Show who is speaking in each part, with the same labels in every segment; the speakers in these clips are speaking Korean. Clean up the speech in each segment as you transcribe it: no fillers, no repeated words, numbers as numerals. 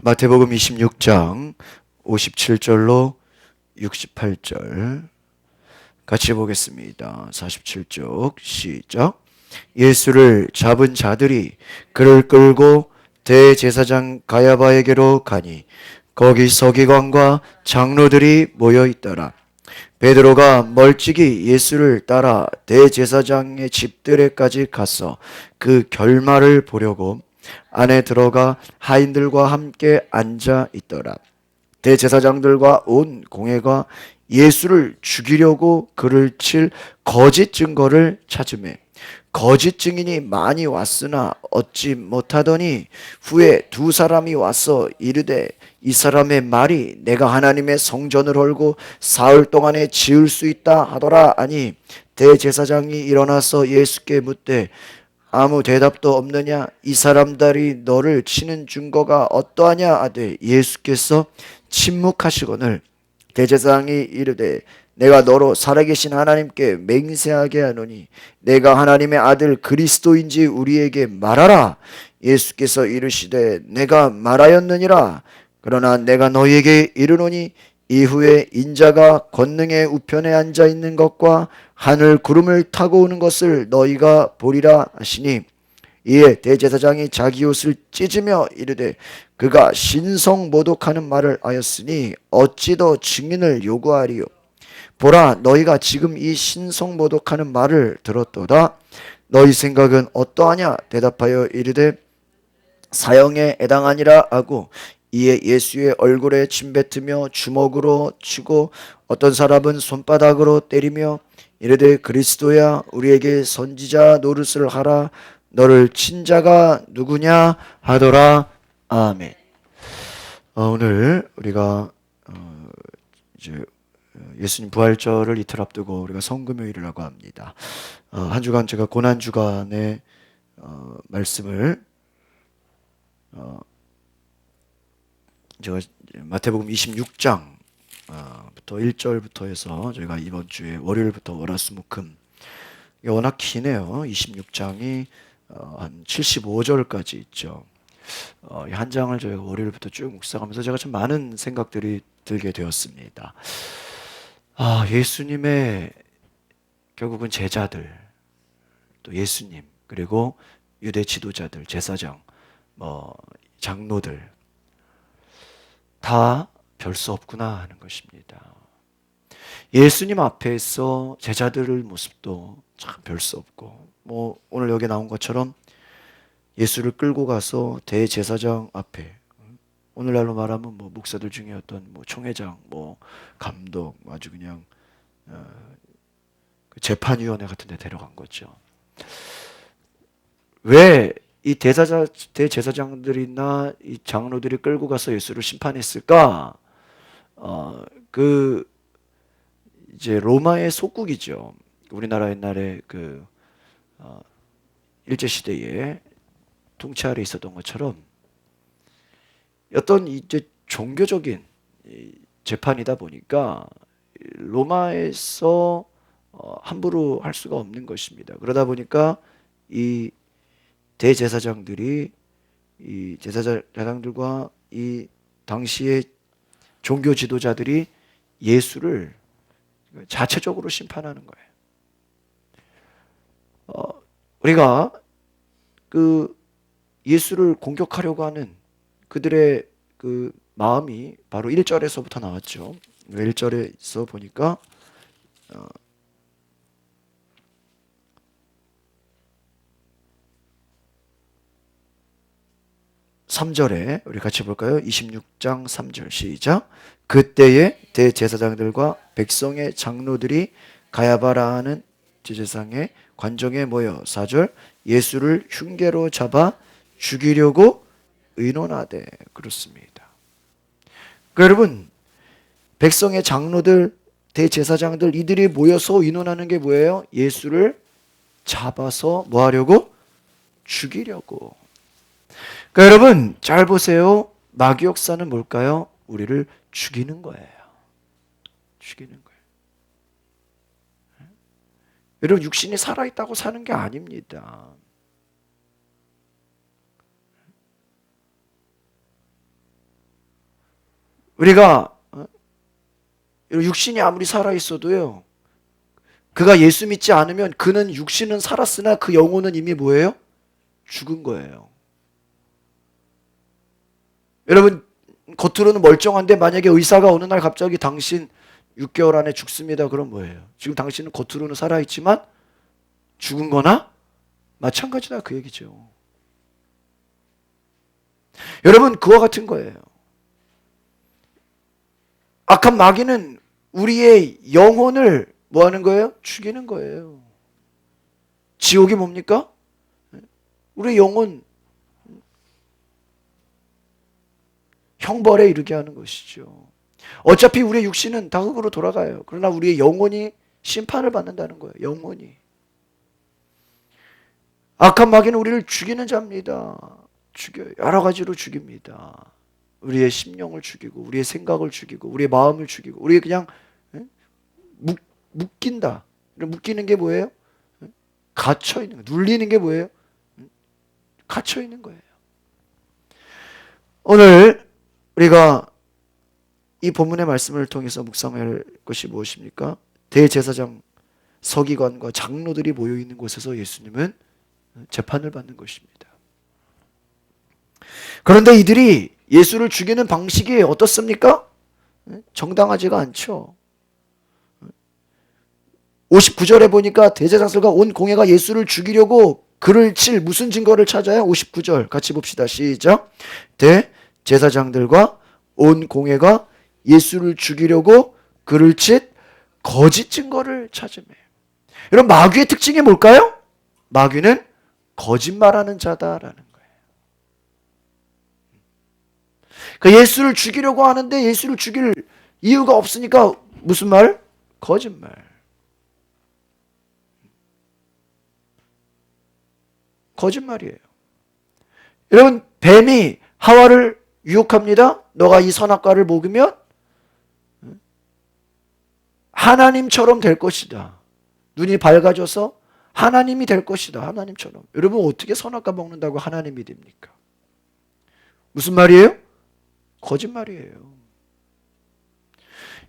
Speaker 1: 마태복음 26장 57절로 68절 같이 보겠습니다. 47쪽 시작. 예수를 잡은 자들이 그를 끌고 대제사장 가야바에게로 가니 거기 서기관과 장로들이 모여 있더라. 베드로가 멀찍이 예수를 따라 대제사장의 집들에까지 가서 그 결말을 보려고 안에 들어가 하인들과 함께 앉아 있더라. 대제사장들과 온 공회가 예수를 죽이려고 그를 칠 거짓 증거를 찾으매 거짓 증인이 많이 왔으나 얻지 못하더니 후에 두 사람이 와서 이르되 이 사람의 말이 내가 하나님의 성전을 헐고 사흘 동안에 지을 수 있다 하더라 하니 대제사장이 일어나서 예수께 묻되 아무 대답도 없느냐? 이 사람들이 너를 치는 증거가 어떠하냐 하되 예수께서 침묵하시거늘 대제사장이 이르되 내가 너로 살아계신 하나님께 맹세하게 하노니 내가 하나님의 아들 그리스도인지 우리에게 말하라. 예수께서 이르시되 내가 말하였느니라. 그러나 내가 너희에게 이르노니 이후에 인자가 권능의 우편에 앉아 있는 것과 하늘 구름을 타고 오는 것을 너희가 보리라 하시니 이에 대제사장이 자기 옷을 찢으며 이르되 그가 신성모독하는 말을 하였으니 어찌 더 증인을 요구하리요. 보라, 너희가 지금 이 신성모독하는 말을 들었도다. 너희 생각은 어떠하냐? 대답하여 이르되 사형에 해당하니라 하고 이에 예수의 얼굴에 침뱉으며 주먹으로 치고 어떤 사람은 손바닥으로 때리며 이르되 그리스도야 우리에게 선지자 노릇을 하라. 너를 친 자가 누구냐 하더라. 아멘. 오늘 우리가 이제 예수님 부활절을 이틀 앞두고 우리가 성금요일이라고 합니다. 한 주간 제가 고난 주간의 말씀을 제가 마태복음 26장 부터 1절부터 해서 저희가 이번 주에 월요일부터 월화수목금 워낙 기네요. 26장이 한 75절까지 있죠. 한 장을 저희가 월요일부터 쭉 묵상하면서 제가 참 많은 생각들이 들게 되었습니다. 예수님의 결국은 제자들, 또 예수님, 그리고 유대 지도자들, 제사장, 장로들 다 별 수 없구나 하는 것입니다. 예수님 앞에서 제자들의 모습도 참 별 수 없고, 오늘 여기 나온 것처럼 예수를 끌고 가서 대제사장 앞에, 오늘날로 말하면 목사들 중에 어떤 총회장, 감독, 아주 그냥 재판위원회 같은 데 데려간 거죠. 왜 이 대제사장들이나 이 장로들이 끌고 가서 예수를 심판했을까? 이제 로마의 속국이죠. 우리나라 옛날에 일제시대에 통치 아래 있었던 것처럼 어떤 이제 종교적인 재판이다 보니까 로마에서 함부로 할 수가 없는 것입니다. 그러다 보니까 이 대제사장들이 이 제사장들과 이 당시의 종교 지도자들이 예수를 자체적으로 심판하는 거예요. 우리가 예수를 공격하려고 하는 그들의 마음이 바로 1절에서부터 나왔죠. 1절에서 보니까 3절에 우리 같이 볼까요? 26장 3절 시작. 그때에 대제사장들과 백성의 장로들이 가야바라 하는 제사장의 관정에 모여 4절 예수를 흉계로 잡아 죽이려고 의논하되 그렇습니다. 여러분, 백성의 장로들, 대제사장들 이들이 모여서 의논하는 게 뭐예요? 예수를 잡아서 뭐 하려고? 죽이려고. 여러분 잘 보세요. 마귀 역사는 뭘까요? 우리를 죽이는 거예요. 죽이는 거예요. 여러분 육신이 살아있다고 사는 게 아닙니다. 우리가 육신이 아무리 살아있어도요, 그가 예수 믿지 않으면 그는 육신은 살았으나 그 영혼은 이미 뭐예요? 죽은 거예요. 여러분, 겉으로는 멀쩡한데 만약에 의사가 어느 날 갑자기 당신 6개월 안에 죽습니다. 그럼 뭐예요? 지금 당신은 겉으로는 살아있지만 죽은 거나 마찬가지다, 그 얘기죠. 여러분, 그와 같은 거예요. 악한 마귀는 우리의 영혼을 뭐 하는 거예요? 죽이는 거예요. 지옥이 뭡니까? 우리의 영혼 형벌에 이르게 하는 것이죠. 어차피 우리의 육신은 다 흙으로 돌아가요. 그러나 우리의 영혼이 심판을 받는다는 거예요. 영혼이. 악한 마귀는 우리를 죽이는 자입니다. 죽여요. 여러 가지로 죽입니다. 우리의 심령을 죽이고, 우리의 생각을 죽이고, 우리의 마음을 죽이고, 우리 그냥 묶인다. 묶이는 게 뭐예요? 갇혀 있는 거. 눌리는 게 뭐예요? 갇혀 있는 거예요. 오늘 우리가 이 본문의 말씀을 통해서 묵상할 것이 무엇입니까? 대제사장, 서기관과 장로들이 모여 있는 곳에서 예수님은 재판을 받는 것입니다. 그런데 이들이 예수를 죽이는 방식이 어떻습니까? 정당하지가 않죠. 59절에 보니까 대제사장과 온 공회가 예수를 죽이려고 그를 칠 무슨 증거를 찾아요? 59절 같이 봅시다. 시작. 대제사장들과 온 공회가 예수를 죽이려고 그를 칠 거짓 증거를 찾으며. 여러분, 마귀의 특징이 뭘까요? 마귀는 거짓말하는 자다라는 거예요. 그러니까 예수를 죽이려고 하는데 예수를 죽일 이유가 없으니까 무슨 말? 거짓말. 거짓말이에요. 여러분, 뱀이 하와를 유혹합니다. 너가 이 선악과를 먹으면 하나님처럼 될 것이다. 눈이 밝아져서 하나님이 될 것이다. 하나님처럼. 여러분, 어떻게 선악과 먹는다고 하나님이 됩니까? 무슨 말이에요? 거짓말이에요.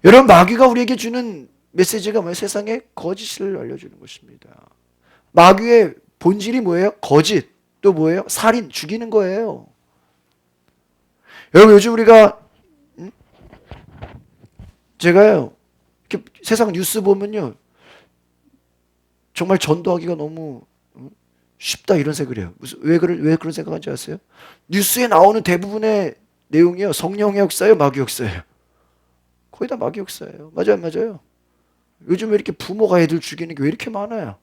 Speaker 1: 여러분, 마귀가 우리에게 주는 메시지가 뭐예요? 세상에 거짓을 알려주는 것입니다. 마귀의 본질이 뭐예요? 거짓. 또 뭐예요? 살인, 죽이는 거예요. 여러분, 요즘 우리가 제가요, 이렇게 세상 뉴스 보면요, 정말 전도하기가 너무 쉽다 이런 생각을 해요. 왜 그런 생각하는지 아세요? 뉴스에 나오는 대부분의 내용이요, 성령의 역사예요, 마귀 역사예요. 거의 다 마귀 역사예요. 맞아요. 요즘 왜 이렇게 부모가 애들 죽이는 게 왜 이렇게 많아요?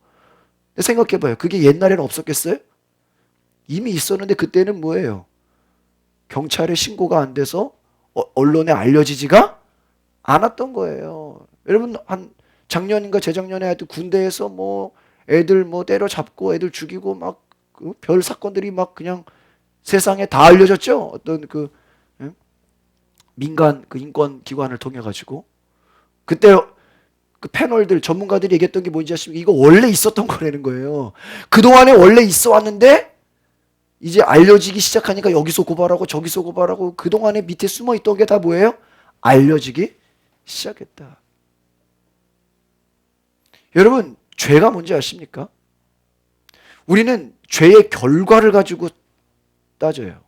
Speaker 1: 생각해봐요. 그게 옛날에는 없었겠어요? 이미 있었는데 그때는 뭐예요? 경찰에 신고가 안 돼서 언론에 알려지지가 않았던 거예요. 여러분, 한 작년인가 재작년에 하여튼 군대에서 뭐 애들 뭐 때려잡고 애들 죽이고 막 별 사건들이 막 그냥 세상에 다 알려졌죠. 어떤 그 민간 그 인권 기관을 통해 가지고 그때 그 패널들 전문가들이 얘기했던 게 뭔지 아십니까? 이거 원래 있었던 거라는 거예요. 그동안에 원래 있어 왔는데 이제 알려지기 시작하니까 여기서 고발하고 저기서 고발하고 그동안에 밑에 숨어 있던 게 다 뭐예요? 알려지기 시작했다. 여러분, 죄가 뭔지 아십니까? 우리는 죄의 결과를 가지고 따져요.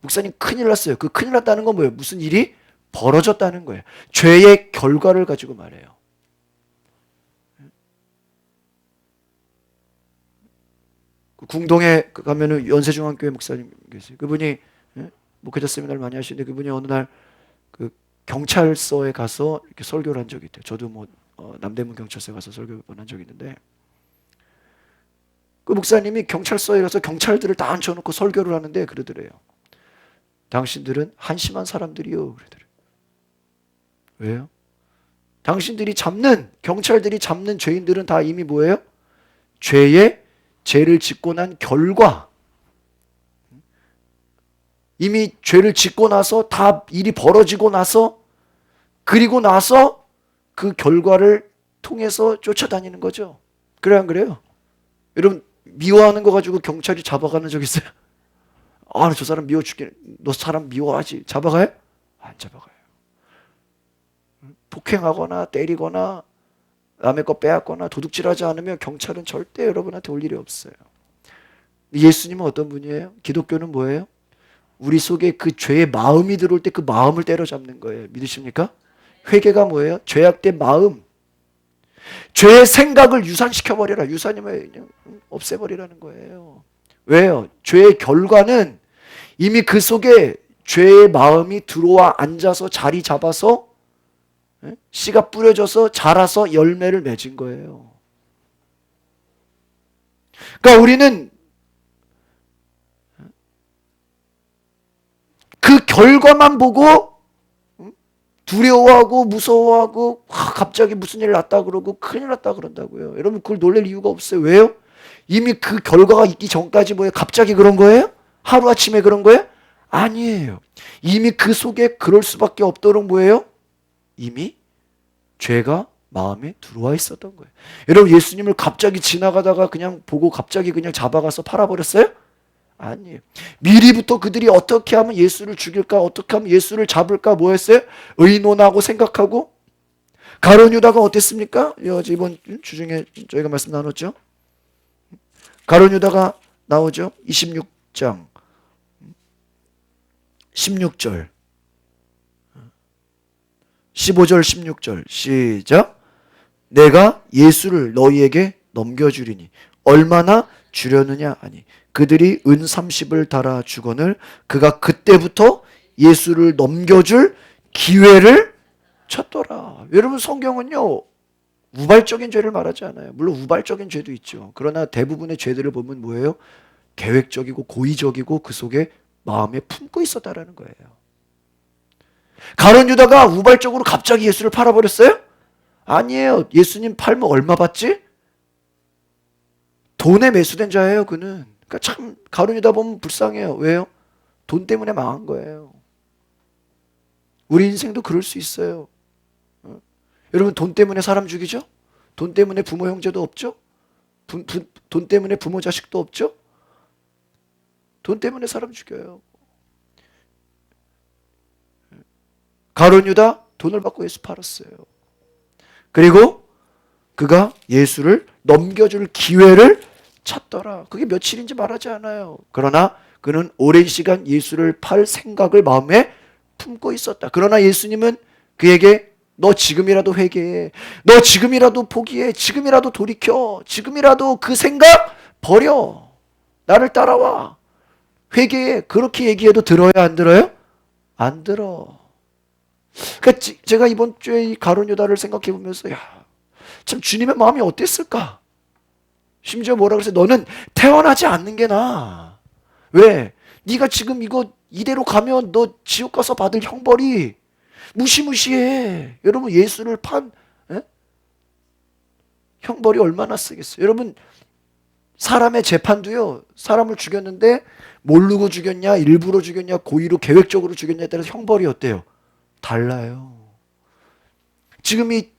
Speaker 1: 목사님, 큰일 났어요. 그 큰일 났다는 건 뭐예요? 무슨 일이 벌어졌다는 거예요. 죄의 결과를 가지고 말해요. 궁동에 가면은 연세중앙교회 목사님 계세요. 그분이 목회자 세미나를 많이 하시는데 그분이 어느 날 그 경찰서에 가서 이렇게 설교를 한 적이 있대요. 저도 뭐 남대문 경찰서에 가서 설교 한 적이 있는데 그 목사님이 경찰서에 가서 경찰들을 다 앉혀놓고 설교를 하는데 그러더래요. 당신들은 한심한 사람들이요. 그러더래요. 왜요? 경찰들이 잡는 죄인들은 다 이미 뭐예요? 죄를 짓고 난 결과, 이미 죄를 짓고 나서 다 일이 벌어지고 나서 그리고 나서 그 결과를 통해서 쫓아다니는 거죠. 그래 안 그래요? 여러분, 미워하는 거 가지고 경찰이 잡아가는 적 있어요? 아, 저 사람 미워 죽겠네. 너 사람 미워하지? 잡아가요? 안 잡아가요. 폭행하거나 때리거나 남의 거 빼앗거나 도둑질하지 않으면 경찰은 절대 여러분한테 올 일이 없어요. 예수님은 어떤 분이에요? 기독교는 뭐예요? 우리 속에 그 죄의 마음이 들어올 때 그 마음을 때려잡는 거예요. 믿으십니까? 회개가 뭐예요? 죄악된 마음, 죄의 생각을 유산시켜버려라. 유산이 뭐예요? 그냥 없애버리라는 거예요. 왜요? 죄의 결과는 이미 그 속에 죄의 마음이 들어와 앉아서 자리 잡아서 씨가 뿌려져서 자라서 열매를 맺은 거예요. 그러니까 우리는 그 결과만 보고 두려워하고 무서워하고 갑자기 무슨 일 났다 그러고 큰일 났다 그런다고요. 여러분 그걸 놀랄 이유가 없어요. 왜요? 이미 그 결과가 있기 전까지 뭐예요? 갑자기 그런 거예요? 하루아침에 그런 거예요? 아니에요. 이미 그 속에 그럴 수밖에 없도록 뭐예요? 이미 죄가 마음에 들어와 있었던 거예요. 여러분 예수님을 갑자기 지나가다가 그냥 보고 갑자기 그냥 잡아가서 팔아버렸어요? 아니에요. 미리부터 그들이 어떻게 하면 예수를 죽일까, 어떻게 하면 예수를 잡을까 뭐 했어요? 의논하고 생각하고. 가룟 유다가 어땠습니까? 어제 이번 주중에 저희가 말씀 나눴죠. 가룟 유다가 나오죠. 26장 16절 15절 16절 시작. 내가 예수를 너희에게 넘겨주리니 얼마나 주려느냐 하니 그들이 은 30을 달아 주거늘 그가 그때부터 예수를 넘겨줄 기회를 찾더라. 여러분 성경은요 우발적인 죄를 말하지 않아요. 물론 우발적인 죄도 있죠. 그러나 대부분의 죄들을 보면 뭐예요? 계획적이고 고의적이고 그 속에 마음에 품고 있었다라는 거예요. 가룟 유다가 우발적으로 갑자기 예수를 팔아버렸어요? 아니에요. 예수님 팔면 얼마 받지? 돈에 매수된 자예요. 그는. 그러니까 참 가룟 유다 보면 불쌍해요. 왜요? 돈 때문에 망한 거예요. 우리 인생도 그럴 수 있어요. 여러분 돈 때문에 사람 죽이죠? 돈 때문에 부모 형제도 없죠? 돈 때문에 부모 자식도 없죠? 돈 때문에 사람 죽여요. 가룟 유다 돈을 받고 예수 팔았어요. 그리고 그가 예수를 넘겨줄 기회를 찾더라. 그게 며칠인지 말하지 않아요. 그러나 그는 오랜 시간 예수를 팔 생각을 마음에 품고 있었다. 그러나 예수님은 그에게 너 지금이라도 회개해. 너 지금이라도 포기해. 지금이라도 돌이켜. 지금이라도 그 생각 버려. 나를 따라와. 회개해. 그렇게 얘기해도 들어요? 안 들어요? 안 들어. 그러니까 제가 이번 주에 이 가룟 유다를 생각해 보면서 참 주님의 마음이 어땠을까? 심지어 뭐라 그랬어요? 너는 태어나지 않는 게 나아. 왜? 네가 지금 이거 이대로 가면 너 지옥 가서 받을 형벌이 무시무시해. 여러분 예수를 판 형벌이 얼마나 쓰겠어요? 여러분 사람의 재판도요. 사람을 죽였는데 모르고 죽였냐, 일부러 죽였냐, 고의로 계획적으로 죽였냐에 따라서 형벌이 어때요? 달라요. 지금 이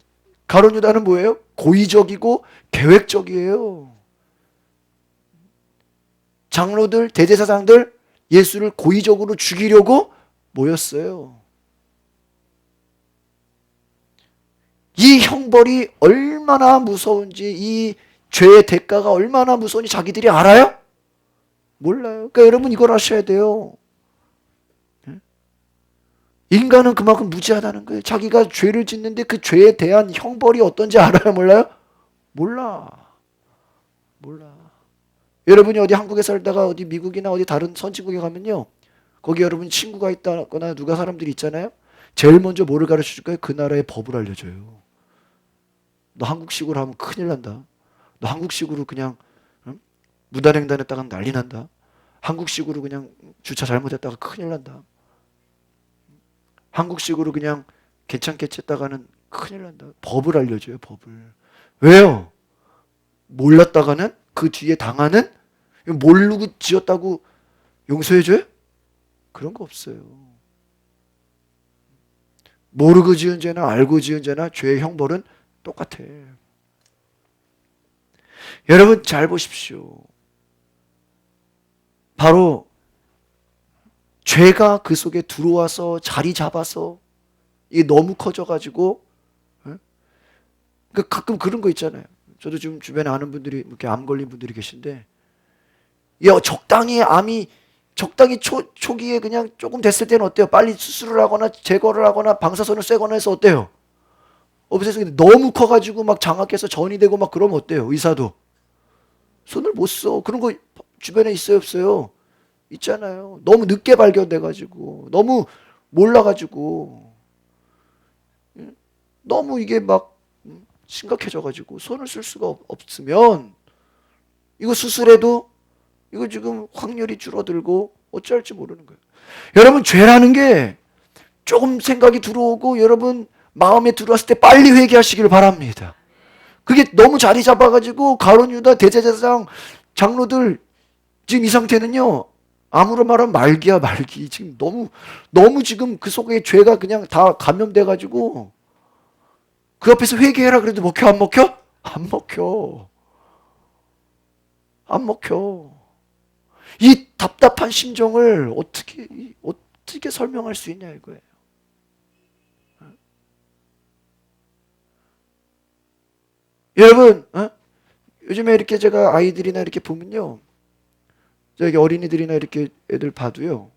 Speaker 1: 가룟 유다는 뭐예요? 고의적이고 계획적이에요. 장로들, 대제사장들 예수를 고의적으로 죽이려고 모였어요. 이 형벌이 얼마나 무서운지, 이 죄의 대가가 얼마나 무서운지 자기들이 알아요? 몰라요. 그러니까 여러분 이걸 아셔야 돼요. 인간은 그만큼 무지하다는 거예요. 자기가 죄를 짓는데 그 죄에 대한 형벌이 어떤지 알아요? 몰라요? 몰라. 여러분이 어디 한국에 살다가 어디 미국이나 어디 다른 선진국에 가면요. 거기 여러분 친구가 있다거나 누가 사람들이 있잖아요. 제일 먼저 뭐를 가르쳐 줄 거예요? 그 나라의 법을 알려줘요. 너 한국식으로 하면 큰일 난다. 너 한국식으로 그냥 무단횡단했다가 난리 난다. 한국식으로 그냥 주차 잘못했다가 큰일 난다. 한국식으로 그냥 괜찮겠지 했다가는 큰일 난다. 법을 알려줘요. 법을. 왜요? 몰랐다가는 그 뒤에 당하는 모르고 지었다고 용서해줘요? 그런 거 없어요. 모르고 지은 죄나 알고 지은 죄나 죄의 형벌은 똑같아. 여러분 잘 보십시오. 바로 죄가 그 속에 들어와서 자리 잡아서 이게 너무 커져가지고 그러니까 가끔 그런 거 있잖아요. 저도 지금 주변에 아는 분들이 이렇게 암 걸린 분들이 계신데, 야, 적당히 초기에 그냥 조금 됐을 때는 어때요? 빨리 수술을 하거나 제거를 하거나 방사선을 쐬거나 해서 어때요? 없애서 너무 커가지고 막 장악해서 전이 되고 막 그러면 어때요? 의사도 손을 못 써. 그런 거 주변에 있어요, 없어요? 있잖아요. 너무 늦게 발견돼가지고 너무 몰라가지고 너무 이게 막 심각해져가지고 손을 쓸 수가 없으면 이거 수술해도 이거 지금 확률이 줄어들고 어찌할지 모르는 거예요. 여러분, 죄라는 게 조금 생각이 들어오고 여러분 마음에 들어왔을 때 빨리 회개하시길 바랍니다. 그게 너무 자리 잡아가지고 가룟 유다 대제사장 장로들 지금 이 상태는요, 아무런 말하면 말기야 말기. 지금 너무 지금 그 속에 죄가 그냥 다 감염돼가지고 그 앞에서 회개해라 그래도 먹혀 안 먹혀? 안 먹혀. 안 먹혀. 이 답답한 심정을 어떻게 설명할 수 있냐 이거예요. 여러분, 요즘에 이렇게 제가 아이들이나 이렇게 보면요, 저기 어린이들이나 이렇게 애들 봐도요,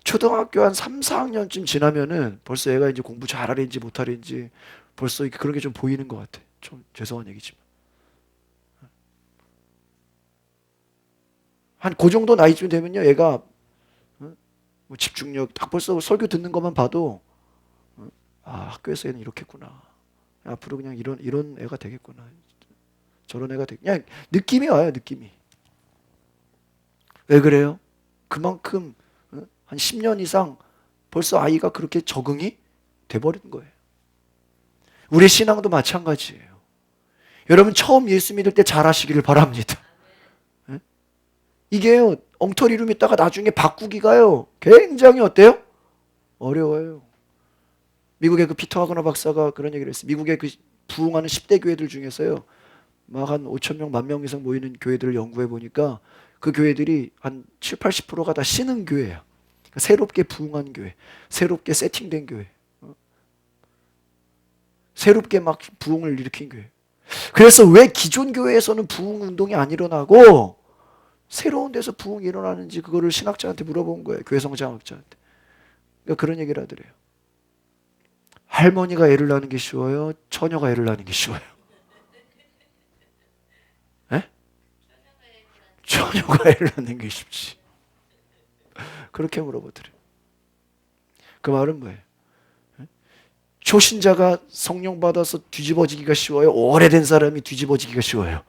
Speaker 1: 초등학교 한 3, 4학년쯤 지나면은 벌써 애가 이제 공부 잘하는지 못하는지 벌써 그런 게 좀 보이는 것 같아. 좀 죄송한 얘기지만. 한 그 정도 나이쯤 되면요, 얘가 뭐 집중력 딱 벌써 설교 듣는 것만 봐도 아, 학교에서 얘는 이렇겠구나. 앞으로 그냥 이런 애가 되겠구나. 저런 애가 그냥 느낌이 와요, 느낌이. 왜 그래요? 그만큼 한 10년 이상 벌써 아이가 그렇게 적응이 돼버린 거예요. 우리 신앙도 마찬가지예요. 여러분, 처음 예수 믿을 때 잘하시기를 바랍니다. 이게요, 엉터리 이름 있다가 나중에 바꾸기가요, 굉장히 어때요? 어려워요. 미국의 그 피터 하거나 박사가 그런 얘기를 했어요. 미국의 그 부흥하는 10대 교회들 중에서요, 막 한 5천 명, 1만 명 이상 모이는 교회들을 연구해 보니까 그 교회들이 한 7, 80%가 다 신흥 교회야. 그러니까 새롭게 부흥한 교회, 새롭게 세팅된 교회, 새롭게 막 부흥을 일으킨 교회. 그래서 왜 기존 교회에서는 부흥 운동이 안 일어나고 새로운 데서 부흥이 일어나는지 그거를 신학자한테 물어본 거예요. 교회 성장학자한테. 그러니까 그런 얘기를 하더래요. 할머니가 애를 낳는 게 쉬워요? 처녀가 애를 낳는 게 쉬워요? 에? 처녀가 애를 낳는 게 쉽지. 그렇게 물어보더래요. 그 말은 뭐예요? 초신자가 성령 받아서 뒤집어지기가 쉬워요? 오래된 사람이 뒤집어지기가 쉬워요?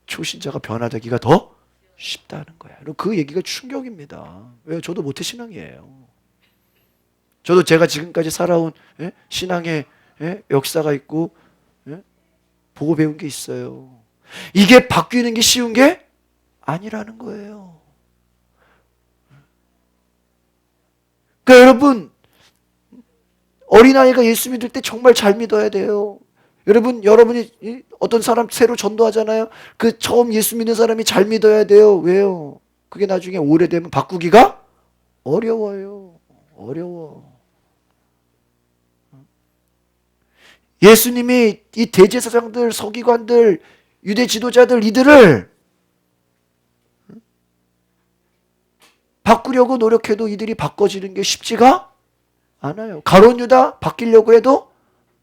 Speaker 1: 초신자가 변화되기가 더 쉽다는 거야. 그 얘기가 충격입니다. 왜? 저도 모태신앙이에요. 저도 제가 지금까지 살아온 신앙의 역사가 있고 보고 배운 게 있어요. 이게 바뀌는 게 쉬운 게 아니라는 거예요. 그러니까 여러분, 어린아이가 예수 믿을 때 정말 잘 믿어야 돼요. 여러분이 어떤 사람 새로 전도하잖아요. 그 처음 예수 믿는 사람이 잘 믿어야 돼요. 왜요? 그게 나중에 오래되면 바꾸기가 어려워요. 어려워. 예수님이 이 대제사장들, 서기관들, 유대 지도자들 이들을 바꾸려고 노력해도 이들이 바꿔지는 게 쉽지가 않아요. 가룟 유다 바뀌려고 해도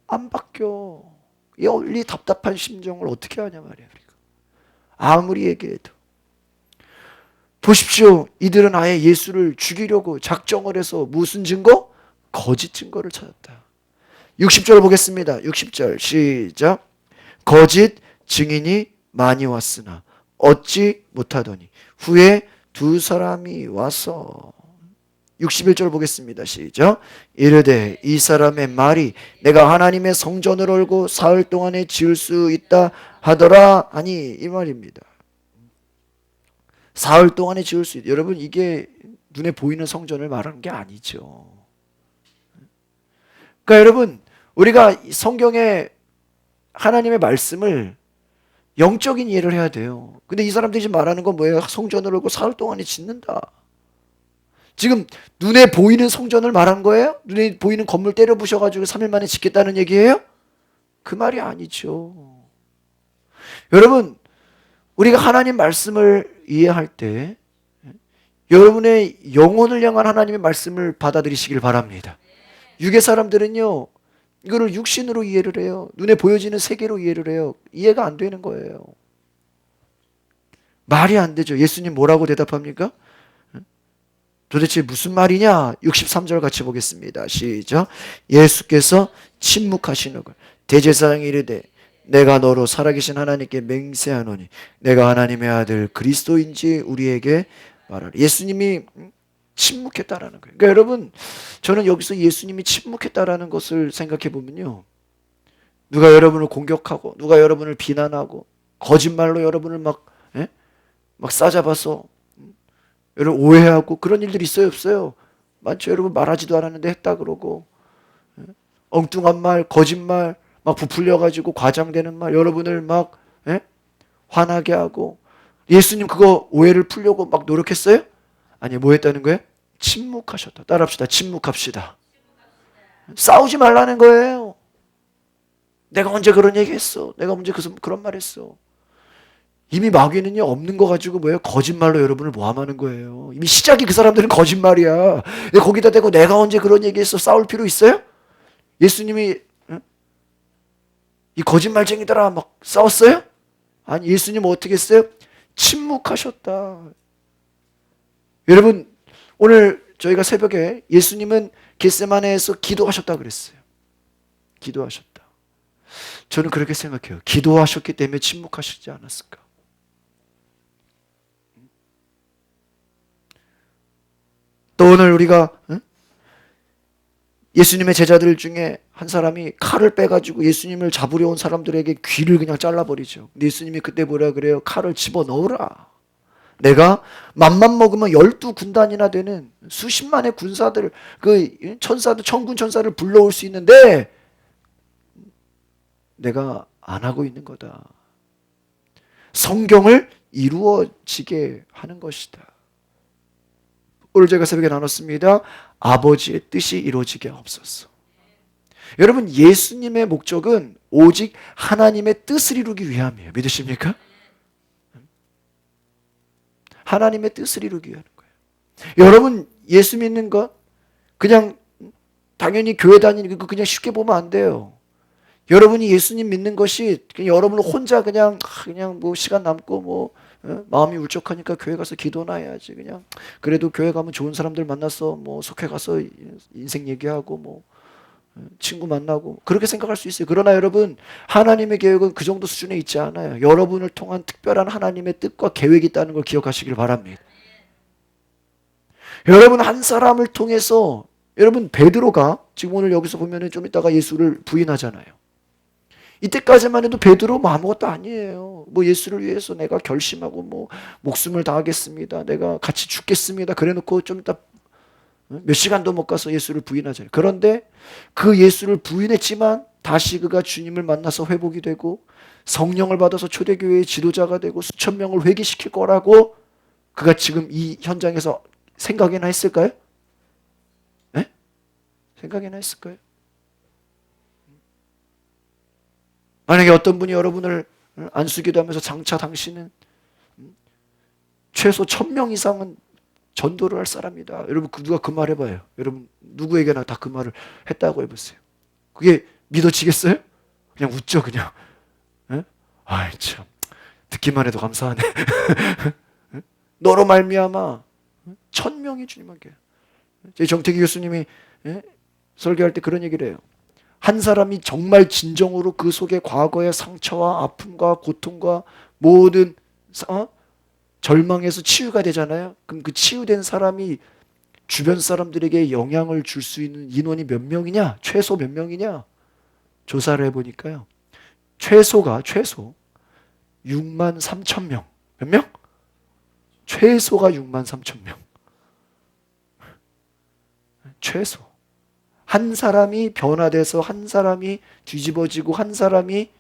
Speaker 1: 안 바뀌어. 이 답답한 심정을 어떻게 하냐 말이야. 아무리 얘기해도. 보십시오. 이들은 아예 예수를 죽이려고 작정을 해서 무슨 증거? 거짓 증거를 찾았다. 60절 보겠습니다. 60절 시작. 거짓 증인이 많이 왔으나 얻지 못하더니 후에 두 사람이 와서 61절 보겠습니다. 시작. 이르되 이 사람의 말이 내가 하나님의 성전을 얼고 사흘 동안에 지을 수 있다 하더라 하니, 이 말입니다. 사흘 동안에 지을 수 있다. 여러분, 이게 눈에 보이는 성전을 말하는 게 아니죠. 그러니까 여러분, 우리가 성경의 하나님의 말씀을 영적인 이해를 해야 돼요. 근데 이 사람들이 지금 말하는 건 뭐예요? 성전을 얼고 사흘 동안에 짓는다. 지금 눈에 보이는 성전을 말한 거예요? 눈에 보이는 건물 때려 부셔가지고 3일 만에 짓겠다는 얘기예요? 그 말이 아니죠. 여러분, 우리가 하나님 말씀을 이해할 때 여러분의 영혼을 향한 하나님의 말씀을 받아들이시길 바랍니다. 유괴 사람들은요, 이거를 육신으로 이해를 해요. 눈에 보여지는 세계로 이해를 해요. 이해가 안 되는 거예요. 말이 안 되죠. 예수님 뭐라고 대답합니까? 도대체 무슨 말이냐? 63절 같이 보겠습니다. 시작. 예수께서 침묵하시는 걸 대제사장이 이르되 내가 너로 살아계신 하나님께 맹세하노니 내가 하나님의 아들 그리스도인지 우리에게 말하라. 예수님이 침묵했다라는 거예요. 그러니까 여러분, 저는 여기서 예수님이 침묵했다라는 것을 생각해 보면요, 누가 여러분을 공격하고 누가 여러분을 비난하고 거짓말로 여러분을 막 싸잡아서 여러분 오해하고 그런 일들이 있어요, 없어요? 많죠. 여러분 말하지도 않았는데 했다 그러고, 엉뚱한 말, 거짓말 막 부풀려 가지고 과장되는 말 여러분을 막 화나게 하고. 예수님 그거 오해를 풀려고 막 노력했어요? 아니, 뭐 했다는 거예요? 침묵하셨다. 따라합시다. 침묵합시다. 싸우지 말라는 거예요. 내가 언제 그런 얘기 했어? 내가 언제 그런 말 했어? 이미 마귀는요, 없는 거 가지고 뭐예요? 거짓말로 여러분을 모함하는 거예요. 이미 시작이 그 사람들은 거짓말이야. 거기다 대고 내가 언제 그런 얘기 했어? 싸울 필요 있어요? 예수님이 이 거짓말쟁이들아 막 싸웠어요? 아니, 예수님은 어떻게 했어요? 침묵하셨다. 여러분, 오늘 저희가 새벽에 예수님은 겟세마네에서 기도하셨다 그랬어요. 기도하셨다. 저는 그렇게 생각해요. 기도하셨기 때문에 침묵하시지 않았을까? 또 오늘 우리가 예수님의 제자들 중에 한 사람이 칼을 빼가지고 예수님을 잡으려 온 사람들에게 귀를 그냥 잘라버리죠. 근데 예수님이 그때 뭐라 그래요? 칼을 집어넣으라. 내가 맘만 먹으면 12군단이나 되는 수십만의 군사들, 그 천사들, 천군 천사를 불러올 수 있는데 내가 안 하고 있는 거다. 성경을 이루어지게 하는 것이다. 오늘 제가 새벽에 나눴습니다. 아버지의 뜻이 이루어지게 하옵소서. 여러분, 예수님의 목적은 오직 하나님의 뜻을 이루기 위함이에요. 믿으십니까? 하나님의 뜻을 이루기 위한 거예요. 여러분, 예수 믿는 것 그냥 당연히 교회 다니는 거 그냥 쉽게 보면 안 돼요. 여러분이 예수님 믿는 것이 그냥 여러분 혼자 그냥 뭐 시간 남고 뭐 마음이 울적하니까 교회 가서 기도나 해야지. 그냥 그래도 교회 가면 좋은 사람들 만나서 뭐 속해 가서 인생 얘기하고 뭐 친구 만나고 그렇게 생각할 수 있어요. 그러나 여러분, 하나님의 계획은 그 정도 수준에 있지 않아요. 여러분을 통한 특별한 하나님의 뜻과 계획이 있다는 걸 기억하시길 바랍니다. 여러분, 한 사람을 통해서, 여러분 베드로가 지금 오늘 여기서 보면은 좀 이따가 예수를 부인하잖아요. 이때까지만 해도 베드로 뭐 아무것도 아니에요. 뭐 예수를 위해서 내가 결심하고 뭐 목숨을 다하겠습니다. 내가 같이 죽겠습니다. 그래놓고 좀 이따 몇 시간도 못 가서 예수를 부인하잖아요. 그런데 그 예수를 부인했지만 다시 그가 주님을 만나서 회복이 되고 성령을 받아서 초대교회의 지도자가 되고 수천 명을 회개시킬 거라고 그가 지금 이 현장에서 생각이나 했을까요? 네? 생각이나 했을까요? 만약에 어떤 분이 여러분을 안수기도 하면서 장차 당신은 최소 1000명 이상은 전도를 할 사람이다. 여러분, 누가 그 말 해봐요. 여러분, 누구에게나 다 그 말을 했다고 해보세요. 그게 믿어지겠어요? 그냥 웃죠, 그냥. 에? 아이, 참. 듣기만 해도 감사하네. 너로 말미암아 1000명이 주님께. 제 정태기 교수님이 설교할 때 그런 얘기를 해요. 한 사람이 정말 진정으로 그 속에 과거의 상처와 아픔과 고통과 모든 절망에서 치유가 되잖아요. 그럼 그 치유된 사람이 주변 사람들에게 영향을 줄 수 있는 인원이 몇 명이냐? 최소 몇 명이냐? 조사를 해보니까요. 최소 6만 3천 명. 몇 명? 최소가 6만 3천 명. 최소. 한 사람이 변화돼서 한 사람이 뒤집어지고 한 사람이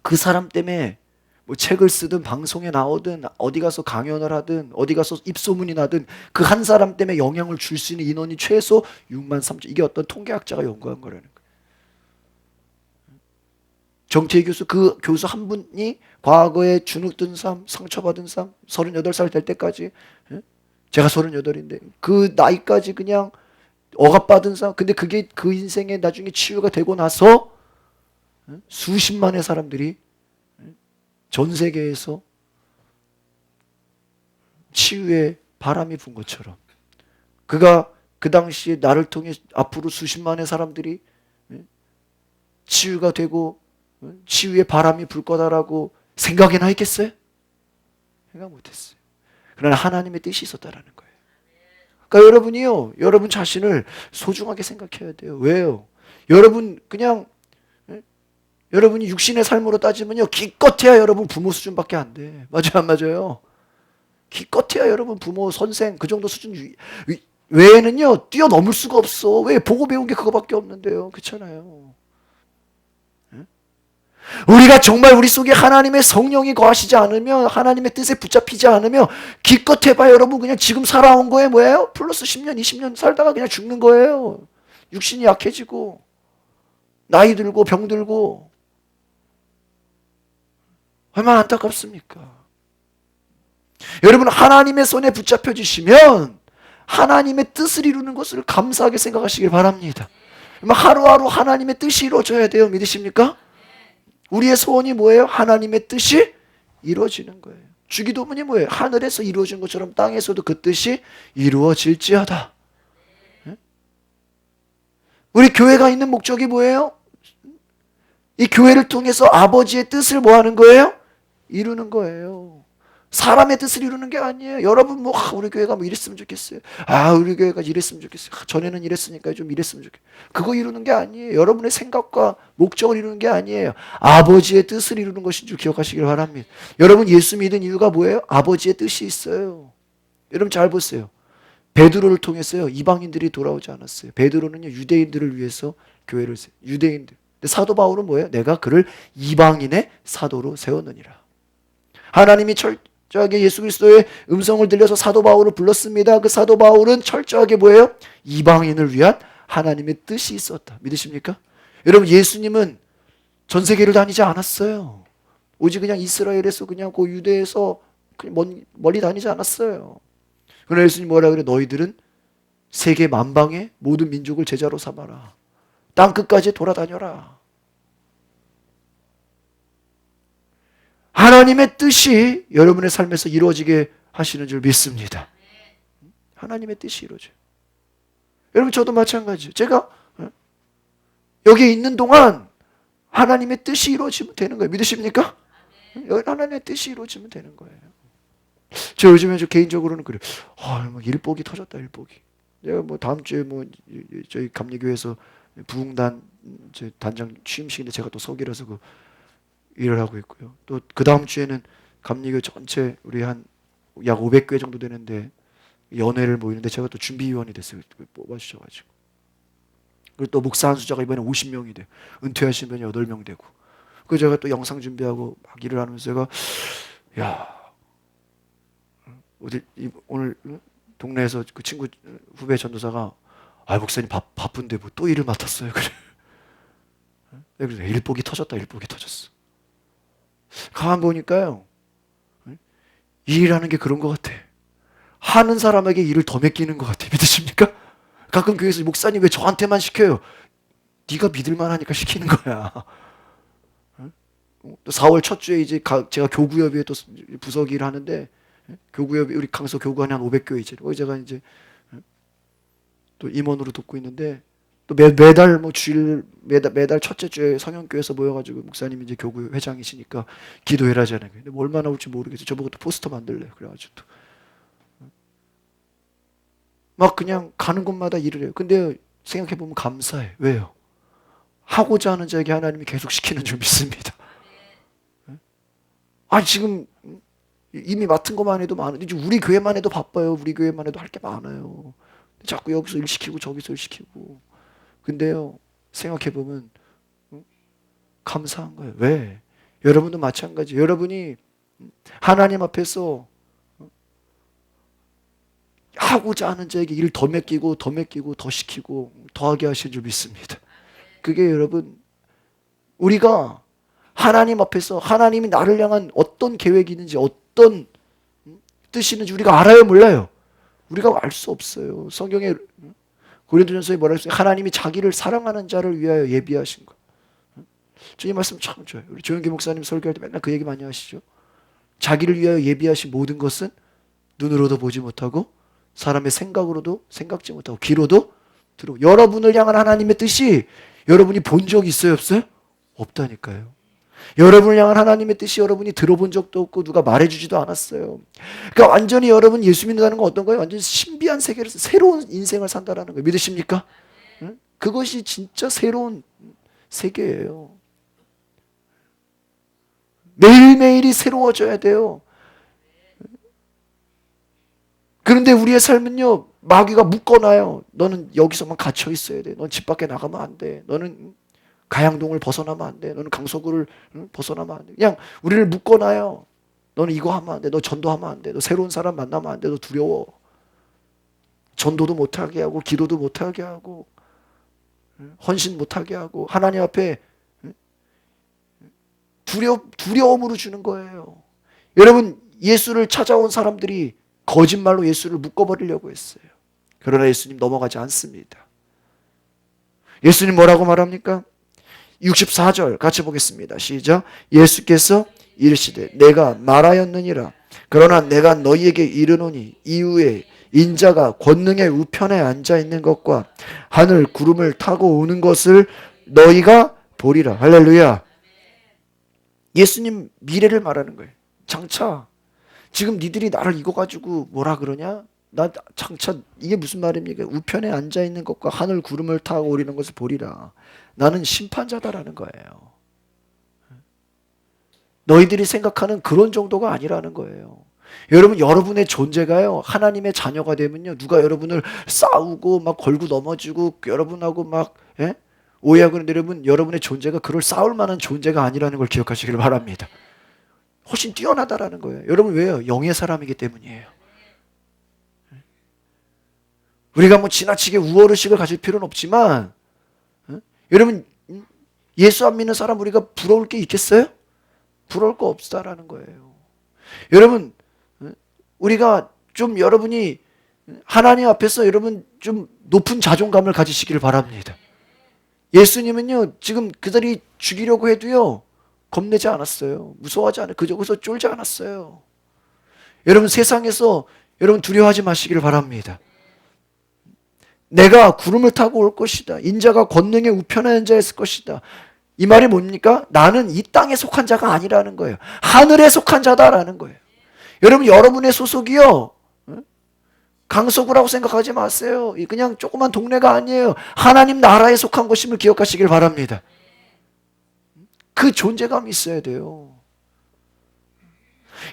Speaker 1: 그 사람 때문에 뭐 책을 쓰든 방송에 나오든 어디 가서 강연을 하든 어디 가서 입소문이 나든 그 한 사람 때문에 영향을 줄 수 있는 인원이 최소 6만 3천. 이게 어떤 통계학자가 연구한 거라는 거예요. 정태희 교수, 그 교수 한 분이 과거에 주눅든 삶, 상처받은 삶, 38살 될 때까지, 예? 제가 38인데 그 나이까지 그냥 억압받은 삶. 근데 그게 그 인생에 나중에 치유가 되고 나서 수십만의 사람들이 전 세계에서 치유의 바람이 분 것처럼, 그가 그 당시에 나를 통해 앞으로 수십만의 사람들이 치유가 되고 치유의 바람이 불 거다라고 생각이나 했겠어요? 생각 못했어요. 그러나 하나님의 뜻이 있었다라는 거예요. 그러니까 여러분이요, 여러분 자신을 소중하게 생각해야 돼요. 왜요? 여러분 그냥, 여러분이 육신의 삶으로 따지면요, 기껏해야 여러분 부모 수준밖에 안 돼. 맞아요, 안 맞아요? 기껏해야 여러분 부모, 선생 그 정도 수준 외에는요 뛰어넘을 수가 없어. 왜? 보고 배운 게 그거밖에 없는데요. 그렇잖아요. 우리가 정말 우리 속에 하나님의 성령이 거하시지 않으면, 하나님의 뜻에 붙잡히지 않으면 기껏 해봐야 여러분 그냥 지금 살아온 거에 뭐예요? 플러스 10년 20년 살다가 그냥 죽는 거예요. 육신이 약해지고 나이 들고 병 들고. 얼마나 안타깝습니까? 여러분 하나님의 손에 붙잡혀 주시면 하나님의 뜻을 이루는 것을 감사하게 생각하시길 바랍니다. 하루하루 하나님의 뜻이 이루어져야 돼요. 믿으십니까? 우리의 소원이 뭐예요? 하나님의 뜻이 이루어지는 거예요. 주기도문이 뭐예요? 하늘에서 이루어진 것처럼 땅에서도 그 뜻이 이루어질지어다. 우리 교회가 있는 목적이 뭐예요? 이 교회를 통해서 아버지의 뜻을 뭐 하는 거예요? 이루는 거예요. 사람의 뜻을 이루는 게 아니에요. 여러분 뭐 우리 교회가 뭐 이랬으면 좋겠어요. 우리 교회가 이랬으면 좋겠어요. 전에는 이랬으니까 좀 이랬으면 좋겠어요. 그거 이루는 게 아니에요. 여러분의 생각과 목적을 이루는 게 아니에요. 아버지의 뜻을 이루는 것인 줄 기억하시길 바랍니다. 여러분 예수 믿은 이유가 뭐예요? 아버지의 뜻이 있어요. 여러분 잘 보세요. 베드로를 통해서요 이방인들이 돌아오지 않았어요. 베드로는요 유대인들을 위해서 교회를 세요. 유대인들. 근데 사도 바울은 뭐예요? 내가 그를 이방인의 사도로 세웠느니라. 하나님이 철저하게 예수 그리스도의 음성을 들려서 사도 바울을 불렀습니다. 그 사도 바울은 철저하게 뭐예요? 이방인을 위한 하나님의 뜻이 있었다. 믿으십니까? 여러분 예수님은 전 세계를 다니지 않았어요. 오직 그냥 이스라엘에서 그냥 그 유대에서 그냥 멀리 다니지 않았어요. 그러나 예수님 뭐라 그래? 너희들은 세계 만방의 모든 민족을 제자로 삼아라. 땅 끝까지 돌아다녀라. 하나님의 뜻이 여러분의 삶에서 이루어지게 하시는 줄 믿습니다. 하나님의 뜻이 이루어져요. 여러분 저도 마찬가지예요. 제가 여기 있는 동안 하나님의 뜻이 이루어지면 되는 거예요. 믿으십니까? 하나님의 뜻이 이루어지면 되는 거예요. 저 요즘에 개인적으로는 그래요. 뭐 일복이 터졌다, 일복이. 내가 뭐 다음 주에 뭐 저희 감리교회에서 부흥단 단장 취임식인데 제가 또 서기라서 그 일을 하고 있고요. 또 그 다음 주에는 감리교 전체 우리 한 약 500개 정도 되는데 연회를 모이는데 제가 또 준비위원이 됐어요. 뽑아주셔가지고. 그리고 또 목사 한 수자가 이번에 50명이 돼요. 은퇴하신 분이 8명 되고. 그래서 제가 또 영상 준비하고 막 일을 하면서 제가 오늘 동네에서 그 친구 후배 전도사가 목사님 바쁜데 뭐 또 일을 맡았어요. 그래. 그래서 일복이 터졌다, 일복이 터졌어. 가만 보니까요, 일이라는 게 그런 것 같아. 하는 사람에게 일을 더 맡기는 것 같아. 믿으십니까? 가끔 교회에서 목사님 왜 저한테만 시켜요? 네가 믿을만 하니까 시키는 거야. 또 4월 첫 주에 이제 제가 교구협의회 또 부석 일을 하는데, 교구협의 우리 강서 교구안에 한 500교회 이제 제가 이제 또 임원으로 돕고 있는데, 또 매달 뭐 매달 첫째 주에 성형교회에서 모여가지고 목사님이 이제 교구 회장이시니까 기도해라잖아요. 근데 뭐 얼마나 올지 모르겠어요. 저보고 또 포스터 만들래. 그래가지고 또 막 그냥 가는 곳마다 일을 해요. 근데 생각해 보면 감사해. 왜요? 하고자 하는 자에게 하나님이 계속 시키는 줄 믿습니다. 지금 이미 맡은 것만 해도 많은데 이제 우리 교회만 해도 바빠요. 우리 교회만 해도 할 게 많아요. 자꾸 여기서 일 시키고 저기서 일 시키고. 근데요, 생각해보면 감사한 거예요. 왜? 여러분도 마찬가지. 여러분이 하나님 앞에서 하고자 하는 자에게 일을 더 맡기고 더 맡기고 더 시키고 더하게 하신 줄 믿습니다. 그게 여러분, 우리가 하나님 앞에서 하나님이 나를 향한 어떤 계획이 있는지 어떤 뜻이 있는지 우리가 알아요, 몰라요? 우리가 알 수 없어요. 성경에 고린도전서에 뭐라 했어요? 하나님이 자기를 사랑하는 자를 위하여 예비하신 것. 주님 말씀 참 좋아요. 우리 조영기 목사님 설교할 때 맨날 그 얘기 많이 하시죠. 자기를 위하여 예비하신 모든 것은 눈으로도 보지 못하고 사람의 생각으로도 생각지 못하고 귀로도 들어. 여러분을 향한 하나님의 뜻이 여러분이 본 적이 있어요, 없어요? 없다니까요. 여러분을 향한 하나님의 뜻이 여러분이 들어본 적도 없고 누가 말해주지도 않았어요. 그러니까 완전히 여러분 예수 믿는다는 건 어떤 거예요? 완전히 신비한 세계에서 새로운 인생을 산다는 거예요. 믿으십니까? 응? 그것이 진짜 새로운 세계예요. 매일매일이 새로워져야 돼요. 그런데 우리의 삶은요, 마귀가 묶어놔요. 너는 여기서만 갇혀 있어야 돼. 넌 집 밖에 나가면 안 돼. 너는 가양동을 벗어나면 안 돼. 너는 강서구를 벗어나면 안 돼. 그냥 우리를 묶어놔요. 너는 이거 하면 안 돼. 너 전도하면 안 돼. 너 새로운 사람 만나면 안 돼. 너 두려워. 전도도 못하게 하고 기도도 못하게 하고 헌신 못하게 하고 하나님 앞에 두려움으로 주는 거예요. 여러분, 예수를 찾아온 사람들이 거짓말로 예수를 묶어버리려고 했어요. 그러나 예수님 넘어가지 않습니다. 예수님 뭐라고 말합니까? 64절 같이 보겠습니다. 시작. 예수께서 이르시되 내가 말하였느니라. 그러나 내가 너희에게 이르노니 이후에 인자가 권능의 우편에 앉아 있는 것과 하늘 구름을 타고 오는 것을 너희가 보리라. 할렐루야. 예수님 미래를 말하는 거예요. 장차 지금 니들이 나를 이거 가지고 뭐라 그러냐? 나 장차 이게 무슨 말입니까? 우편에 앉아 있는 것과 하늘 구름을 타고 오리는 것을 보리라. 나는 심판자다라는 거예요. 너희들이 생각하는 그런 정도가 아니라는 거예요. 여러분, 여러분의 존재가요, 하나님의 자녀가 되면요, 누가 여러분을 싸우고 막 걸고 넘어지고 여러분하고 막 오해하고 그런데 여러분의 존재가 그럴 싸울 만한 존재가 아니라는 걸 기억하시길 바랍니다. 훨씬 뛰어나다라는 거예요. 여러분, 왜요? 영의 사람이기 때문이에요. 우리가 뭐 지나치게 우월의식을 가질 필요는 없지만 여러분, 예수 안 믿는 사람 우리가 부러울 게 있겠어요? 부러울 거 없다라는 거예요. 여러분, 우리가 좀 여러분이 하나님 앞에서 여러분 좀 높은 자존감을 가지시기를 바랍니다. 예수님은요, 지금 그들이 죽이려고 해도요, 겁내지 않았어요. 무서워하지 않아요. 그저기서 쫄지 않았어요. 여러분, 세상에서 여러분 두려워하지 마시기를 바랍니다. 내가 구름을 타고 올 것이다. 인자가 권능의 우편에 앉아 있을 것이다. 이 말이 뭡니까? 나는 이 땅에 속한 자가 아니라는 거예요. 하늘에 속한 자다라는 거예요. 여러분, 여러분의 소속이요, 강서구라고 생각하지 마세요. 그냥 조그만 동네가 아니에요. 하나님 나라에 속한 것임을 기억하시길 바랍니다. 그 존재감이 있어야 돼요.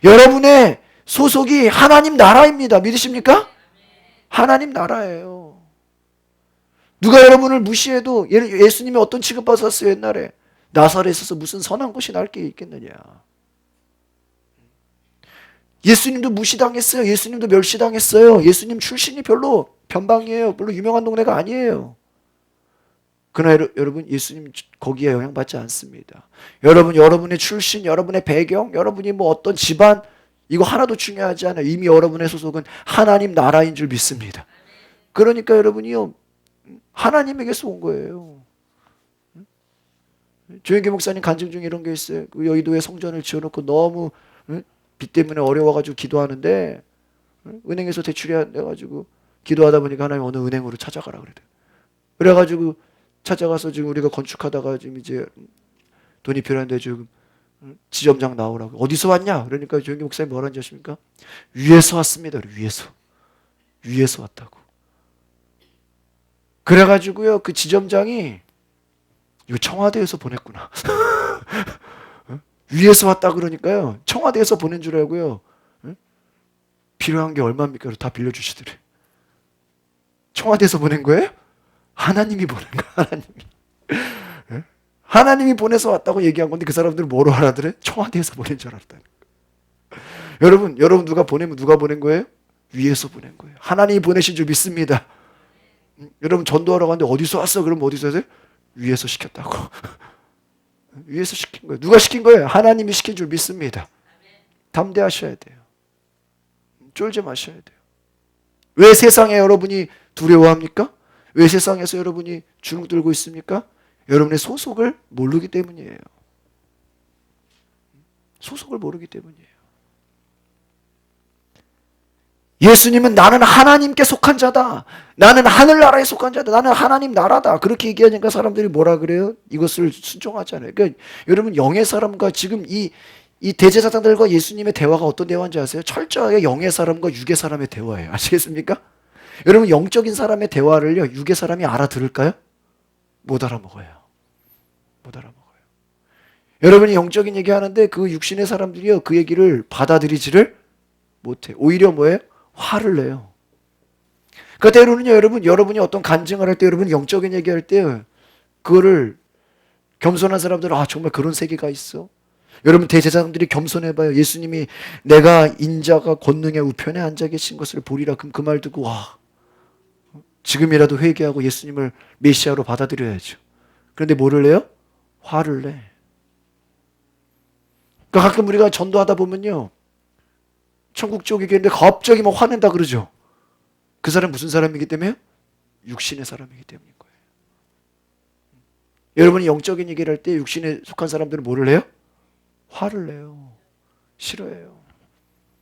Speaker 1: 여러분의 소속이 하나님 나라입니다. 믿으십니까? 하나님 나라예요. 누가 여러분을 무시해도 예수님이 어떤 취급받았어요? 옛날에 나사렛에서 무슨 선한 것이 날 게 있겠느냐. 예수님도 무시당했어요. 예수님도 멸시당했어요. 예수님 출신이 별로 변방이에요. 별로 유명한 동네가 아니에요. 그러나 여러분, 예수님 거기에 영향받지 않습니다. 여러분, 여러분의 출신, 여러분의 배경, 여러분이 뭐 어떤 집안, 이거 하나도 중요하지 않아요. 이미 여러분의 소속은 하나님 나라인 줄 믿습니다. 그러니까 여러분이요, 하나님에게서 온 거예요. 조영기 목사님 간증 중에 이런 게 있어요. 그 여의도에 성전을 지어놓고 너무 빚 때문에 어려워가지고 기도하는데 은행에서 대출이 안 돼가지고 기도하다 보니까 하나님 어느 은행으로 찾아가라 그래요. 그래가지고 찾아가서 지금 우리가 건축하다가 지금 이제 돈이 필요한데 지금 지점장 나오라고. 어디서 왔냐? 그러니까 조영기 목사님 뭐라는지 아십니까? 위에서 왔습니다. 위에서 왔다고. 그래가지고요, 그 지점장이 이거 청와대에서 보냈구나. 위에서 왔다 그러니까요, 청와대에서 보낸 줄 알고요, 필요한 게 얼마입니까? 다 빌려주시더래. 청와대에서 보낸 거예요? 하나님이 보낸 거야, 하나님이. 하나님이 보내서 왔다고 얘기한 건데 그 사람들은 뭐로 알아들어요? 청와대에서 보낸 줄 알았다는 거예요. 여러분 누가 보내면 누가 보낸 거예요? 위에서 보낸 거예요. 하나님이 보내신 줄 믿습니다. 여러분 전도하러 갔는데 어디서 왔어? 그럼 어디서 왔어요? 위에서 시켰다고. 위에서 시킨 거예요. 누가 시킨 거예요? 하나님이 시킨 줄 믿습니다. 담대하셔야 돼요. 쫄지 마셔야 돼요. 왜 세상에 여러분이 두려워합니까? 왜 세상에서 여러분이 주눅 들고 있습니까? 여러분의 소속을 모르기 때문이에요. 소속을 모르기 때문이에요. 예수님은 나는 하나님께 속한 자다. 나는 하늘나라에 속한 자다. 나는 하나님 나라다. 그렇게 얘기하니까 사람들이 뭐라 그래요? 이것을 순종하잖아요. 그러니까 여러분 영의 사람과 지금 이 대제사장들과 예수님의 대화가 어떤 대화인지 아세요? 철저하게 영의 사람과 육의 사람의 대화예요. 아시겠습니까? 여러분 영적인 사람의 대화를요 육의 사람이 알아들을까요? 못 알아먹어요. 못 알아먹어요. 여러분이 영적인 얘기하는데 그 육신의 사람들이요 그 얘기를 받아들이지를 못해. 오히려 뭐예요? 화를 내요. 그 때로는요 여러분이 어떤 간증을 할 때 여러분 영적인 얘기할 때 그거를 겸손한 사람들은 아 정말 그런 세계가 있어. 여러분 대제사장들이 겸손해봐요. 예수님이 내가 인자가 권능의 우편에 앉아 계신 것을 보리라. 그럼 그 말 듣고 와 지금이라도 회개하고 예수님을 메시아로 받아들여야죠. 그런데 뭐를 해요? 화를 내. 그러니까 가끔 우리가 전도하다 보면요 천국 쪽 얘기했는데 갑자기 막 화낸다 그러죠. 그 사람 무슨 사람이기 때문에요? 육신의 사람이기 때문인 거예요. 여러분이 영적인 얘기를 할 때 육신에 속한 사람들은 뭐를 해요? 화를 내요. 싫어해요.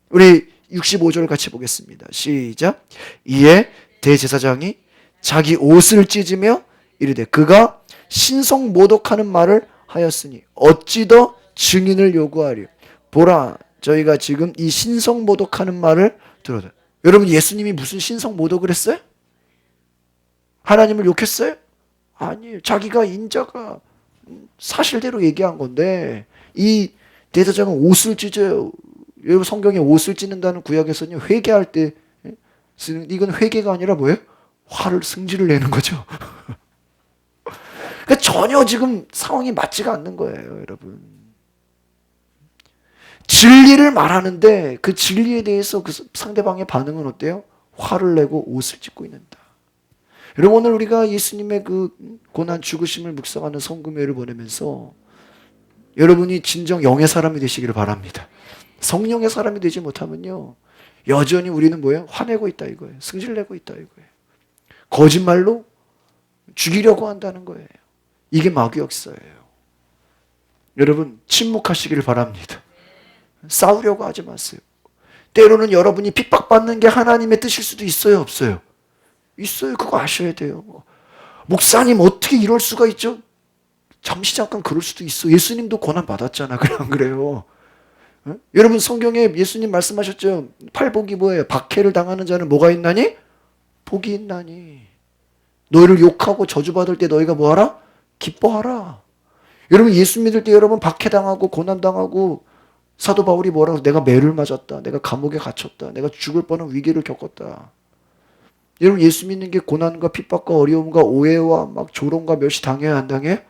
Speaker 1: 우리 65절 같이 보겠습니다. 시작. 이에 대제사장이 자기 옷을 찢으며 이르되 그가 신성 모독하는 말을 하였으니 어찌 더 증인을 요구하리요. 보라 저희가 지금 이 신성 모독하는 말을 들어도 여러분 예수님이 무슨 신성 모독을 했어요? 하나님을 욕했어요? 아니에요. 자기가 인자가 사실대로 얘기한 건데 이 대제사장은 옷을 찢어요. 여러분 성경에 옷을 찢는다는 구약에서는 회개할 때 쓰는 이건 회개가 아니라 뭐예요? 화를 승질을 내는 거죠. 그러니까 전혀 지금 상황이 맞지가 않는 거예요, 여러분. 진리를 말하는데 그 진리에 대해서 그 상대방의 반응은 어때요? 화를 내고 옷을 찢고 있는다. 여러분 오늘 우리가 예수님의 그 고난 죽으심을 묵상하는 성금회를 보내면서 여러분이 진정 영의 사람이 되시기를 바랍니다. 성령의 사람이 되지 못하면요 여전히 우리는 뭐예요? 화내고 있다 이거예요. 승질내고 있다 이거예요. 거짓말로 죽이려고 한다는 거예요. 이게 마귀 역사예요. 여러분 침묵하시기를 바랍니다. 싸우려고 하지 마세요. 때로는 여러분이 핍박받는 게 하나님의 뜻일 수도 있어요, 없어요? 있어요. 그거 아셔야 돼요. 목사님 어떻게 이럴 수가 있죠? 잠시 잠깐 그럴 수도 있어. 예수님도 고난 받았잖아. 그래 안 그래요? 어? 여러분 성경에 예수님 말씀하셨죠. 팔복이 뭐예요? 박해를 당하는 자는 뭐가 있나니? 복이 있나니. 너희를 욕하고 저주받을 때 너희가 뭐하라? 기뻐하라. 여러분 예수 믿을 때 여러분 박해당하고 고난당하고 사도 바울이 뭐라고 내가 매를 맞았다. 내가 감옥에 갇혔다. 내가 죽을 뻔한 위기를 겪었다. 여러분 예수 믿는 게 고난과 핍박과 어려움과 오해와 막 조롱과 멸시 당해야 안 당해?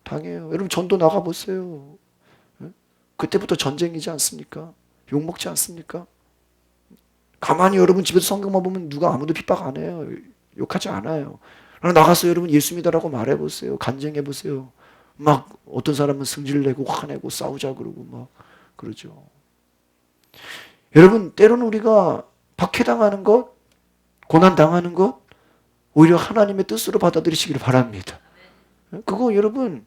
Speaker 1: 당해요. 여러분 전도 나가보세요. 그때부터 전쟁이지 않습니까? 욕먹지 않습니까? 가만히 여러분 집에서 성경만 보면 누가 아무도 핍박 안 해요. 욕하지 않아요. 그러나 나가서 여러분 예수 믿으라고 말해보세요. 간증해보세요. 막 어떤 사람은 승질내고 화내고 싸우자 그러고 막 그러죠. 여러분 때로는 우리가 박해당하는 것, 고난당하는 것 오히려 하나님의 뜻으로 받아들이시기를 바랍니다. 그거 여러분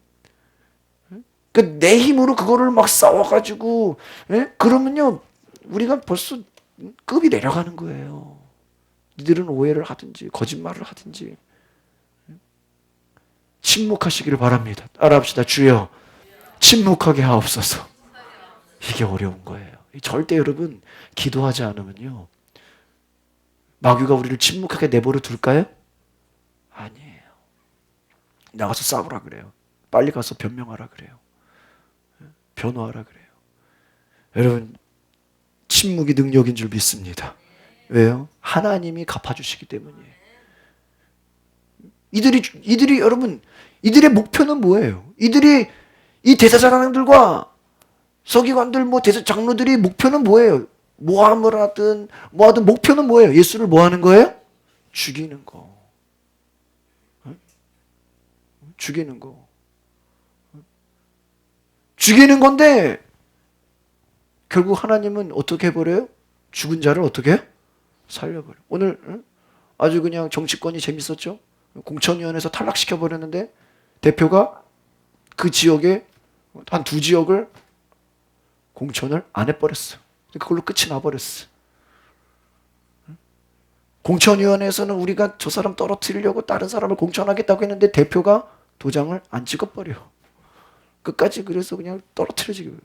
Speaker 1: 내 힘으로 그거를 막 싸워가지고 그러면요 우리가 벌써 급이 내려가는 거예요. 니들은 오해를 하든지 거짓말을 하든지 침묵하시기를 바랍니다. 따라합시다. 주여 침묵하게 하옵소서. 이게 어려운 거예요. 절대 여러분 기도하지 않으면요 마귀가 우리를 침묵하게 내버려 둘까요? 아니에요. 나가서 싸우라 그래요. 빨리 가서 변명하라 그래요. 변호하라 그래요. 여러분 침묵이 능력인 줄 믿습니다. 왜요? 하나님이 갚아주시기 때문이에요. 이들이 여러분 이들의 목표는 뭐예요? 이들이 이 대제사장들과 서기관들 장로들이 목표는 뭐예요? 모함을 하든 뭐하든 목표는 뭐예요? 예수를 뭐 하는 거예요? 죽이는 거. 죽이는 거. 죽이는 건데 결국 하나님은 어떻게 해버려요? 죽은 자를 어떻게 해요? 살려버려. 오늘 아주 그냥 정치권이 재밌었죠? 공천위원회에서 탈락시켜버렸는데 대표가 그 지역에 한 두 지역을 공천을 안 해버렸어. 그걸로 끝이 나버렸어. 공천위원회에서는 우리가 저 사람 떨어뜨리려고 다른 사람을 공천하겠다고 했는데 대표가 도장을 안 찍어버려. 끝까지 그래서 그냥 떨어뜨려지고.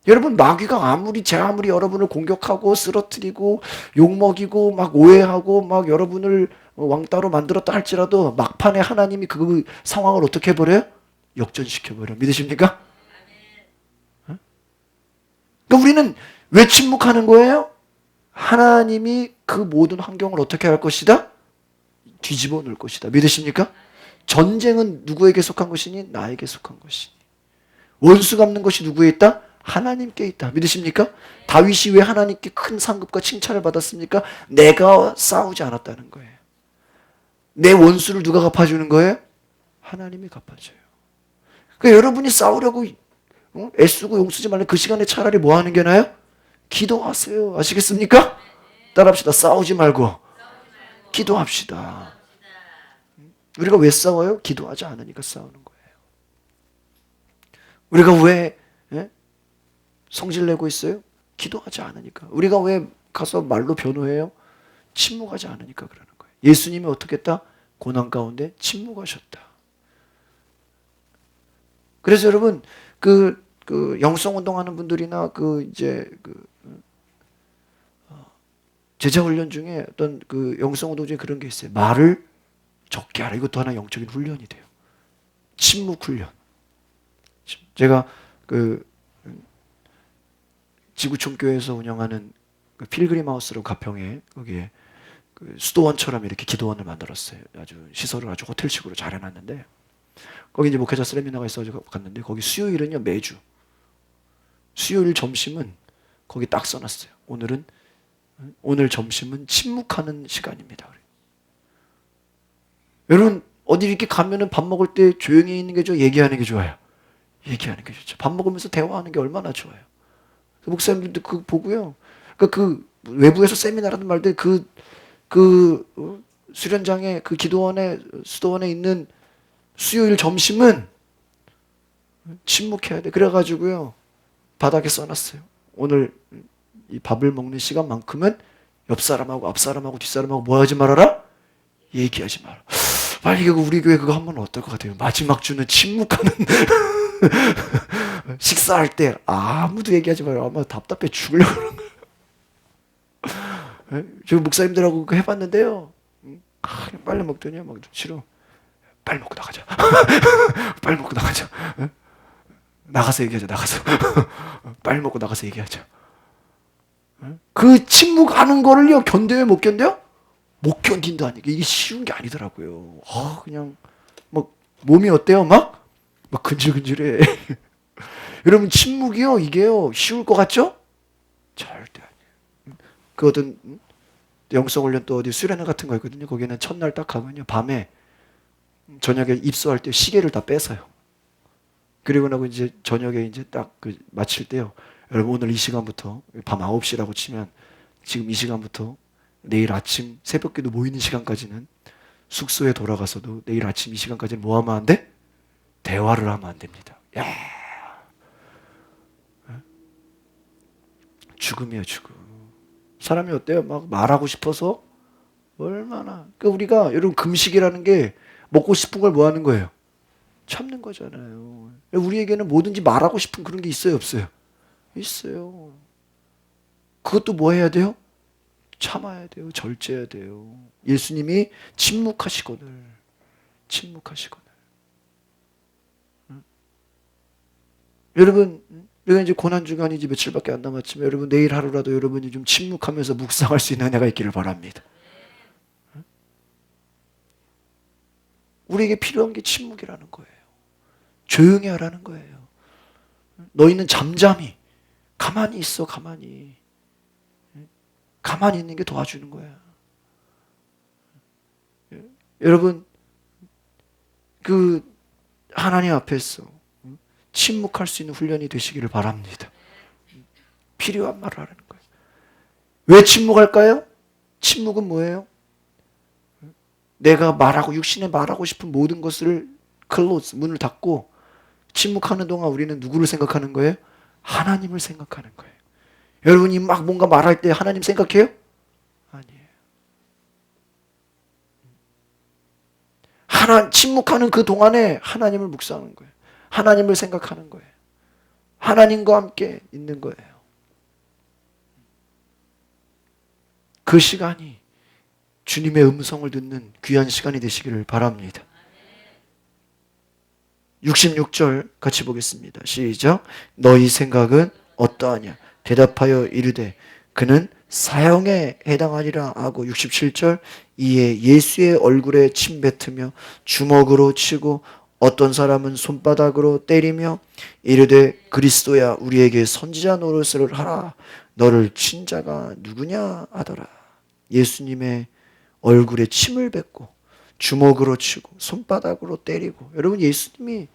Speaker 1: 여러분 마귀가 제 아무리 여러분을 공격하고 쓰러뜨리고 욕먹이고 막 오해하고 막 여러분을 왕따로 만들었다 할지라도 막판에 하나님이 그 상황을 어떻게 해버려요? 역전시켜버려. 믿으십니까? 그러니까 우리는 왜 침묵하는 거예요? 하나님이 그 모든 환경을 어떻게 할 것이다? 뒤집어 놓을 것이다. 믿으십니까? 전쟁은 누구에게 속한 것이니? 나에게 속한 것이니. 원수 갚는 것이 누구에 있다? 하나님께 있다. 믿으십니까? 다윗이 왜 하나님께 큰 상급과 칭찬을 받았습니까? 내가 싸우지 않았다는 거예요. 내 원수를 누가 갚아주는 거예요? 하나님이 갚아줘요. 그러니까 여러분이 싸우려고 애쓰고 용쓰지 말고 그 시간에 차라리 뭐 하는 게 나아요? 기도하세요. 아시겠습니까? 따라합시다. 싸우지 말고 기도합시다. 우리가 왜 싸워요? 기도하지 않으니까 싸우는 거예요. 우리가 왜 성질 내고 있어요? 기도하지 않으니까. 우리가 왜 가서 말로 변호해요? 침묵하지 않으니까 그러는 거예요. 예수님이 어떻게 했다? 고난 가운데 침묵하셨다. 그래서 여러분 그 영성 운동하는 분들이나 제자 훈련 중에 어떤 그 영성 운동 중에 그런 게 있어요. 말을 적게 하라. 이것도 하나 영적인 훈련이 돼요. 침묵 훈련. 제가 지구촌교회에서 운영하는 필그림 하우스로 가평에 거기에 수도원처럼 이렇게 기도원을 만들었어요. 아주 시설을 아주 호텔식으로 잘 해놨는데 거기 이제 목회자 세미나가 있어서 갔는데 거기 수요일은요 매주 수요일 점심은 거기 딱 써놨어요. 오늘 점심은 침묵하는 시간입니다. 여러분 어디 이렇게 가면은 밥 먹을 때 조용히 있는 게 좋아요? 얘기하는 게 좋아요? 얘기하는 게 좋죠. 밥 먹으면서 대화하는 게 얼마나 좋아요. 목사님들도 그거 보고요. 그 외부에서 세미나라는 말들 수련장에 그 기도원에 수도원에 있는 수요일 점심은 침묵해야 돼. 그래가지고요 바닥에 써놨어요. 오늘 이 밥을 먹는 시간만큼은 옆 사람하고 앞 사람하고 뒷 사람하고 뭐 하지 말아라? 얘기하지 마라. 만약에 우리 교회 그거 하면 어떨 것 같아요? 마지막 주는 침묵하는 식사할 때 아무도 얘기하지 마라. 아마 답답해 죽으려고 그러는 거예요. 저 목사님들하고 그거 해봤는데요. 빨리 먹더니 막 싫어. 빨리 먹고 나가자. 빨리 먹고 나가자. 나가서 얘기하자. 나가서. 빨리 먹고 나가서 얘기하자. 그 침묵하는 거를요 견뎌요 못 견뎌요? 못 견딘다니까. 이게 쉬운 게 아니더라고요. 그냥 막 몸이 어때요? 막 근질근질해. 여러분 침묵이요 이게요 쉬울 것 같죠? 절대 아니에요. 그 어떤 영성훈련 또 어디 수련회 같은 거 있거든요. 거기는 첫날 딱 가면요 밤에 저녁에 입수할 때 시계를 다 뺏어요. 그리고 나고 이제 저녁에 이제 딱 마칠 때요. 여러분 오늘 이 시간부터 밤 9시라고 치면 지금 이 시간부터 내일 아침 새벽기도 모이는 시간까지는 숙소에 돌아가서도 내일 아침 이 시간까지는 뭐 하면 안 돼? 대화를 하면 안 됩니다. 야. 죽음이에요, 죽음. 사람이 어때요? 막 말하고 싶어서 얼마나. 그러니까 우리가 여러분 금식이라는 게 먹고 싶은 걸 뭐 하는 거예요? 참는 거잖아요. 우리에게는 뭐든지 말하고 싶은 그런 게 있어요, 없어요? 있어요. 그것도 뭐 해야 돼요? 참아야 돼요. 절제해야 돼요. 예수님이 침묵하시거늘. 여러분, 우리가 이제 고난주간이 이제 며칠밖에 안 남았지만 여러분 내일 하루라도 여러분이 좀 침묵하면서 묵상할 수 있는 은혜가 있기를 바랍니다. 우리에게 필요한 게 침묵이라는 거예요. 조용히 하라는 거예요. 너희는 잠잠히 가만히 있어. 가만히 있는 게 도와주는 거야. 여러분 그 하나님 앞에서 침묵할 수 있는 훈련이 되시기를 바랍니다. 필요한 말을 하는 거예요. 왜 침묵할까요? 침묵은 뭐예요? 내가 말하고 육신에 말하고 싶은 모든 것을 클로즈, 문을 닫고 침묵하는 동안 우리는 누구를 생각하는 거예요? 하나님을 생각하는 거예요. 여러분이 막 뭔가 말할 때 하나님 생각해요? 아니에요. 침묵하는 그 동안에 하나님을 묵상하는 거예요. 하나님을 생각하는 거예요. 하나님과 함께 있는 거예요. 그 시간이 주님의 음성을 듣는 귀한 시간이 되시기를 바랍니다. 66절 같이 보겠습니다. 시작. 너희 생각은 어떠하냐? 대답하여 이르되 그는 사형에 해당하리라 하고 67절 이에 예수의 얼굴에 침 뱉으며 주먹으로 치고 어떤 사람은 손바닥으로 때리며 이르되 그리스도야 우리에게 선지자 노릇을 하라. 너를 친 자가 누구냐 하더라. 예수님의 얼굴에 침을 뱉고 주먹으로 치고 손바닥으로 때리고 여러분 예수님이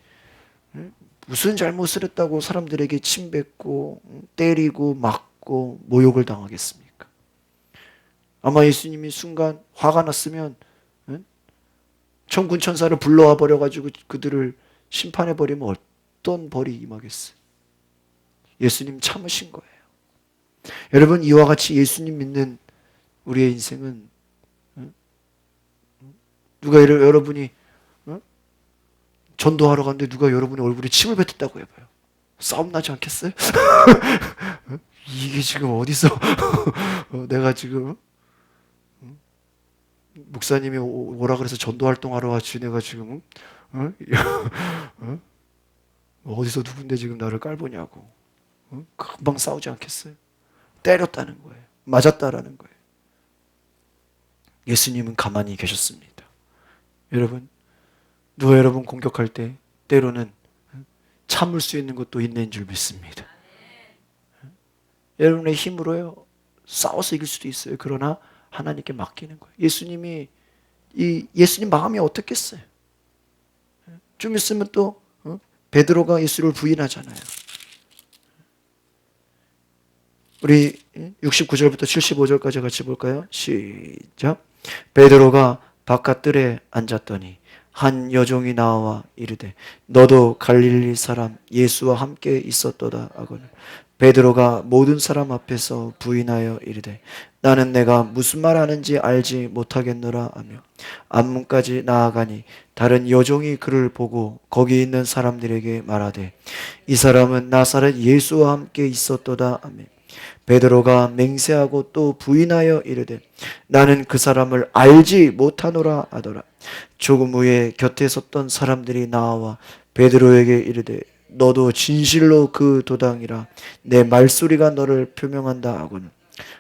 Speaker 1: 무슨 잘못을 했다고 사람들에게 침 뱉고 때리고 맞고 모욕을 당하겠습니까? 아마 예수님이 순간 화가 났으면 천군 천사를 불러와 버려가지고 그들을 심판해 버리면 어떤 벌이 임하겠어요? 예수님 참으신 거예요. 여러분 이와 같이 예수님 믿는 우리의 인생은 누가 여러분이 전도하러 갔는데 누가 여러분의 얼굴에 침을 뱉었다고 해봐요. 싸움 나지 않겠어요? 이게 지금 어디서 내가 지금 목사님이 오라 그래서 전도 활동하러 왔지 내가 지금 어디서 누군데 지금 나를 깔보냐고 금방 싸우지 않겠어요? 때렸다는 거예요. 맞았다라는 거예요. 예수님은 가만히 계셨습니다. 여러분 누가 여러분 공격할 때 때로는 참을 수 있는 것도 있는 줄 믿습니다. 여러분의 힘으로요 싸워서 이길 수도 있어요. 그러나 하나님께 맡기는 거예요. 예수님 마음이 어떻겠어요? 좀 있으면 또 베드로가 예수를 부인하잖아요. 우리 69절부터 75절까지 같이 볼까요? 시작. 베드로가 바깥 뜰에 앉았더니 한 여종이 나와 이르되 너도 갈릴리 사람 예수와 함께 있었도다 하거늘 베드로가 모든 사람 앞에서 부인하여 이르되 나는 내가 무슨 말 하는지 알지 못하겠노라 하며 앞문까지 나아가니 다른 여종이 그를 보고 거기 있는 사람들에게 말하되 이 사람은 나사렛 예수와 함께 있었도다 하며 베드로가 맹세하고 또 부인하여 이르되 나는 그 사람을 알지 못하노라 하더라. 조금 후에 곁에 섰던 사람들이 나와 베드로에게 이르되 너도 진실로 그 도당이라 내 말소리가 너를 표명한다 하고는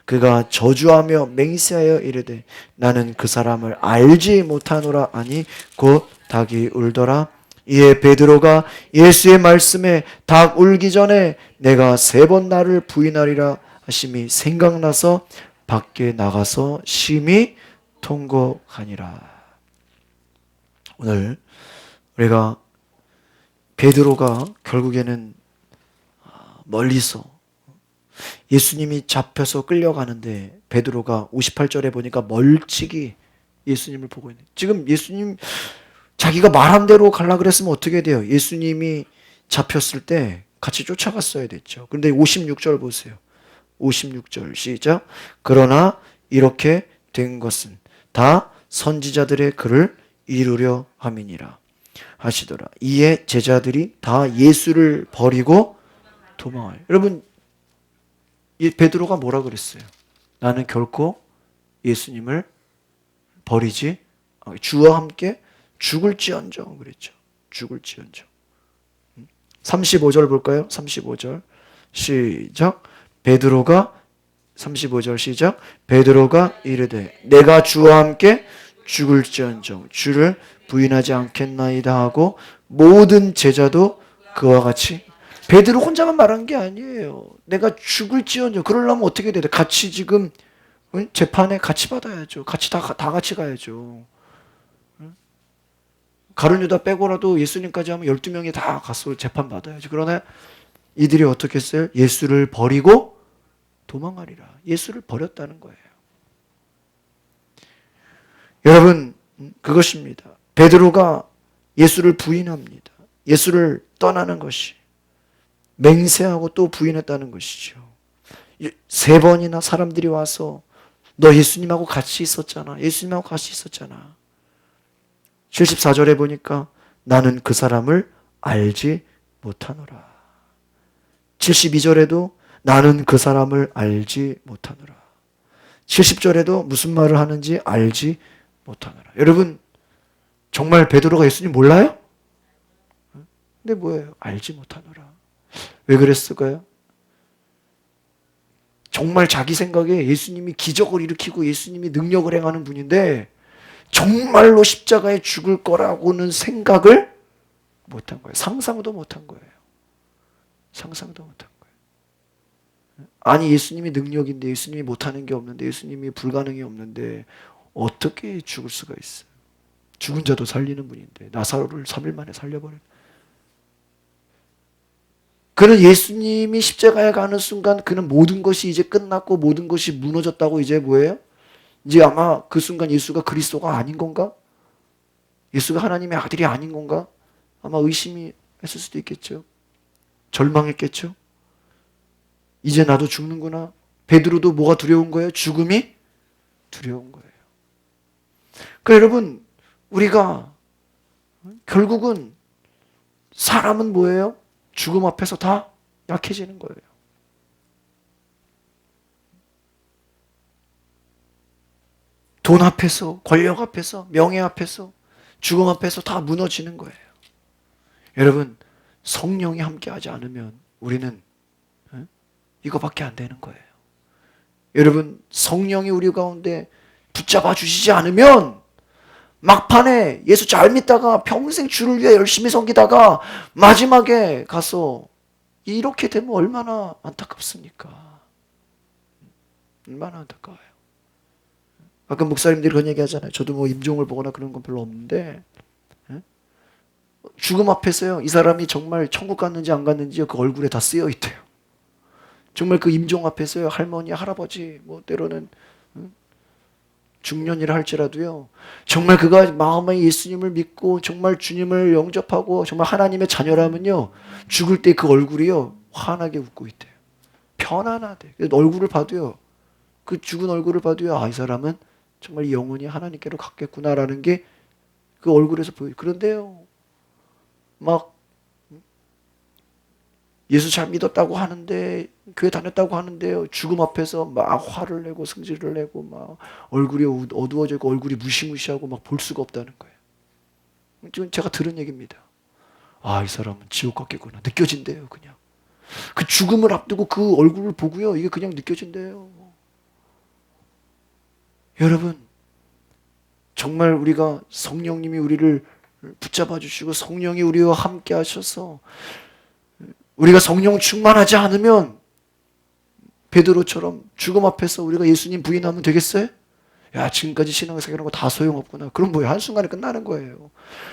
Speaker 1: 그가 저주하며 맹세하여 이르되 나는 그 사람을 알지 못하노라 하니 곧 닭이 울더라. 이에 베드로가 예수의 말씀에 닭 울기 전에 내가 3번 나를 부인하리라 하심이 생각나서 밖에 나가서 심히 통곡하니라. 오늘 우리가 베드로가 결국에는 멀리서 예수님이 잡혀서 끌려가는데 베드로가 58절에 보니까 멀찍이 예수님을 보고 있는. 지금 예수님 자기가 말한 대로 가려고 그랬으면 어떻게 돼요? 예수님이 잡혔을 때 같이 쫓아갔어야 됐죠. 그런데 56절 보세요. 56절 시작. 그러나 이렇게 된 것은 다 선지자들의 글을 이루려 함이니라 하시더라. 이에 제자들이 다 예수를 버리고 도망하여. 여러분 베드로가 뭐라 그랬어요? 나는 결코 예수님을 버리지 주와 함께 죽을지언정 그랬죠. 죽을지언정. 35절 볼까요? 35절 시작. 베드로가 35절 시작. 베드로가 이르되 내가 주와 함께 죽을지언정 주를 부인하지 않겠나이다 하고 모든 제자도 그와 같이. 베드로 혼자만 말한 게 아니에요. 내가 죽을지언정. 그러려면 어떻게 돼야 돼? 같이 지금 재판에 같이 받아야죠. 같이 다 같이 가야죠. 가룟 유다 빼고라도 예수님까지 하면 12명이 다 가서 재판받아야지. 그러나 이들이 어떻게 했어요? 예수를 버리고 도망가리라. 예수를 버렸다는 거예요. 여러분, 그것입니다. 베드로가 예수를 부인합니다. 예수를 떠나는 것이 맹세하고 또 부인했다는 것이죠. 3번이나 사람들이 와서 너 예수님하고 같이 있었잖아. 예수님하고 같이 있었잖아. 74절에 보니까 나는 그 사람을 알지 못하노라. 72절에도 나는 그 사람을 알지 못하노라. 70절에도 무슨 말을 하는지 알지 못하노라. 여러분, 정말 베드로가 예수님 몰라요? 근데 뭐예요? 알지 못하노라. 왜 그랬을까요? 정말 자기 생각에 예수님이 기적을 일으키고 예수님이 능력을 행하는 분인데 정말로 십자가에 죽을 거라고는 생각을 못한 거예요. 상상도 못한 거예요. 상상도 못한 거예요. 아니, 예수님이 능력인데, 예수님이 못하는 게 없는데, 예수님이 불가능이 없는데 어떻게 죽을 수가 있어요? 죽은 자도 살리는 분인데 나사로를 3일 만에 살려버린. 그는 예수님이 십자가에 가는 순간 그는 모든 것이 이제 끝났고 모든 것이 무너졌다고 이제 뭐예요? 이제 아마 그 순간 예수가 그리스도가 아닌 건가? 예수가 하나님의 아들이 아닌 건가? 아마 의심이 했을 수도 있겠죠. 절망했겠죠. 이제 나도 죽는구나. 베드로도 뭐가 두려운 거예요? 죽음이 두려운 거예요. 그러니까 여러분, 우리가 결국은 사람은 뭐예요? 죽음 앞에서 다 약해지는 거예요. 돈 앞에서, 권력 앞에서, 명예 앞에서, 죽음 앞에서 다 무너지는 거예요. 여러분, 성령이 함께하지 않으면 우리는 이거밖에 안 되는 거예요. 여러분, 성령이 우리 가운데 붙잡아 주시지 않으면 막판에 예수 잘 믿다가 평생 주를 위해 열심히 섬기다가 마지막에 가서 이렇게 되면 얼마나 안타깝습니까? 얼마나 안타까워요. 가끔 목사님들이 그런 얘기 하잖아요. 저도 뭐 임종을 보거나 그런 건 별로 없는데 죽음 앞에서요, 이 사람이 정말 천국 갔는지 안 갔는지 그 얼굴에 다 쓰여 있대요. 정말 그 임종 앞에서요, 할머니, 할아버지, 뭐 때로는 중년이라 할지라도요, 정말 그가 마음에 예수님을 믿고 정말 주님을 영접하고 정말 하나님의 자녀라면요, 죽을 때 그 얼굴이요 환하게 웃고 있대요. 편안하대. 얼굴을 봐도요, 그 죽은 얼굴을 봐도요, 아, 이 사람은 정말 영원히 하나님께로 갔겠구나라는 게 그 얼굴에서 보여요. 그런데요, 막 예수 잘 믿었다고 하는데, 교회 다녔다고 하는데요, 죽음 앞에서 막 화를 내고 성질을 내고 막 얼굴이 어두워져 있고 얼굴이 무시무시하고 막 볼 수가 없다는 거예요. 지금 제가 들은 얘기입니다. 아, 이 사람은 지옥 같겠구나. 느껴진대요, 그냥. 그 죽음을 앞두고 그 얼굴을 보고요, 이게 그냥 느껴진대요. 여러분, 정말 우리가 성령님이 우리를 붙잡아 주시고 성령이 우리와 함께 하셔서 우리가 성령 충만하지 않으면 베드로처럼 죽음 앞에서 우리가 예수님 부인하면 되겠어요? 야, 지금까지 신앙생활한 거 다 소용없구나. 그럼 뭐야? 한순간에 끝나는 거예요.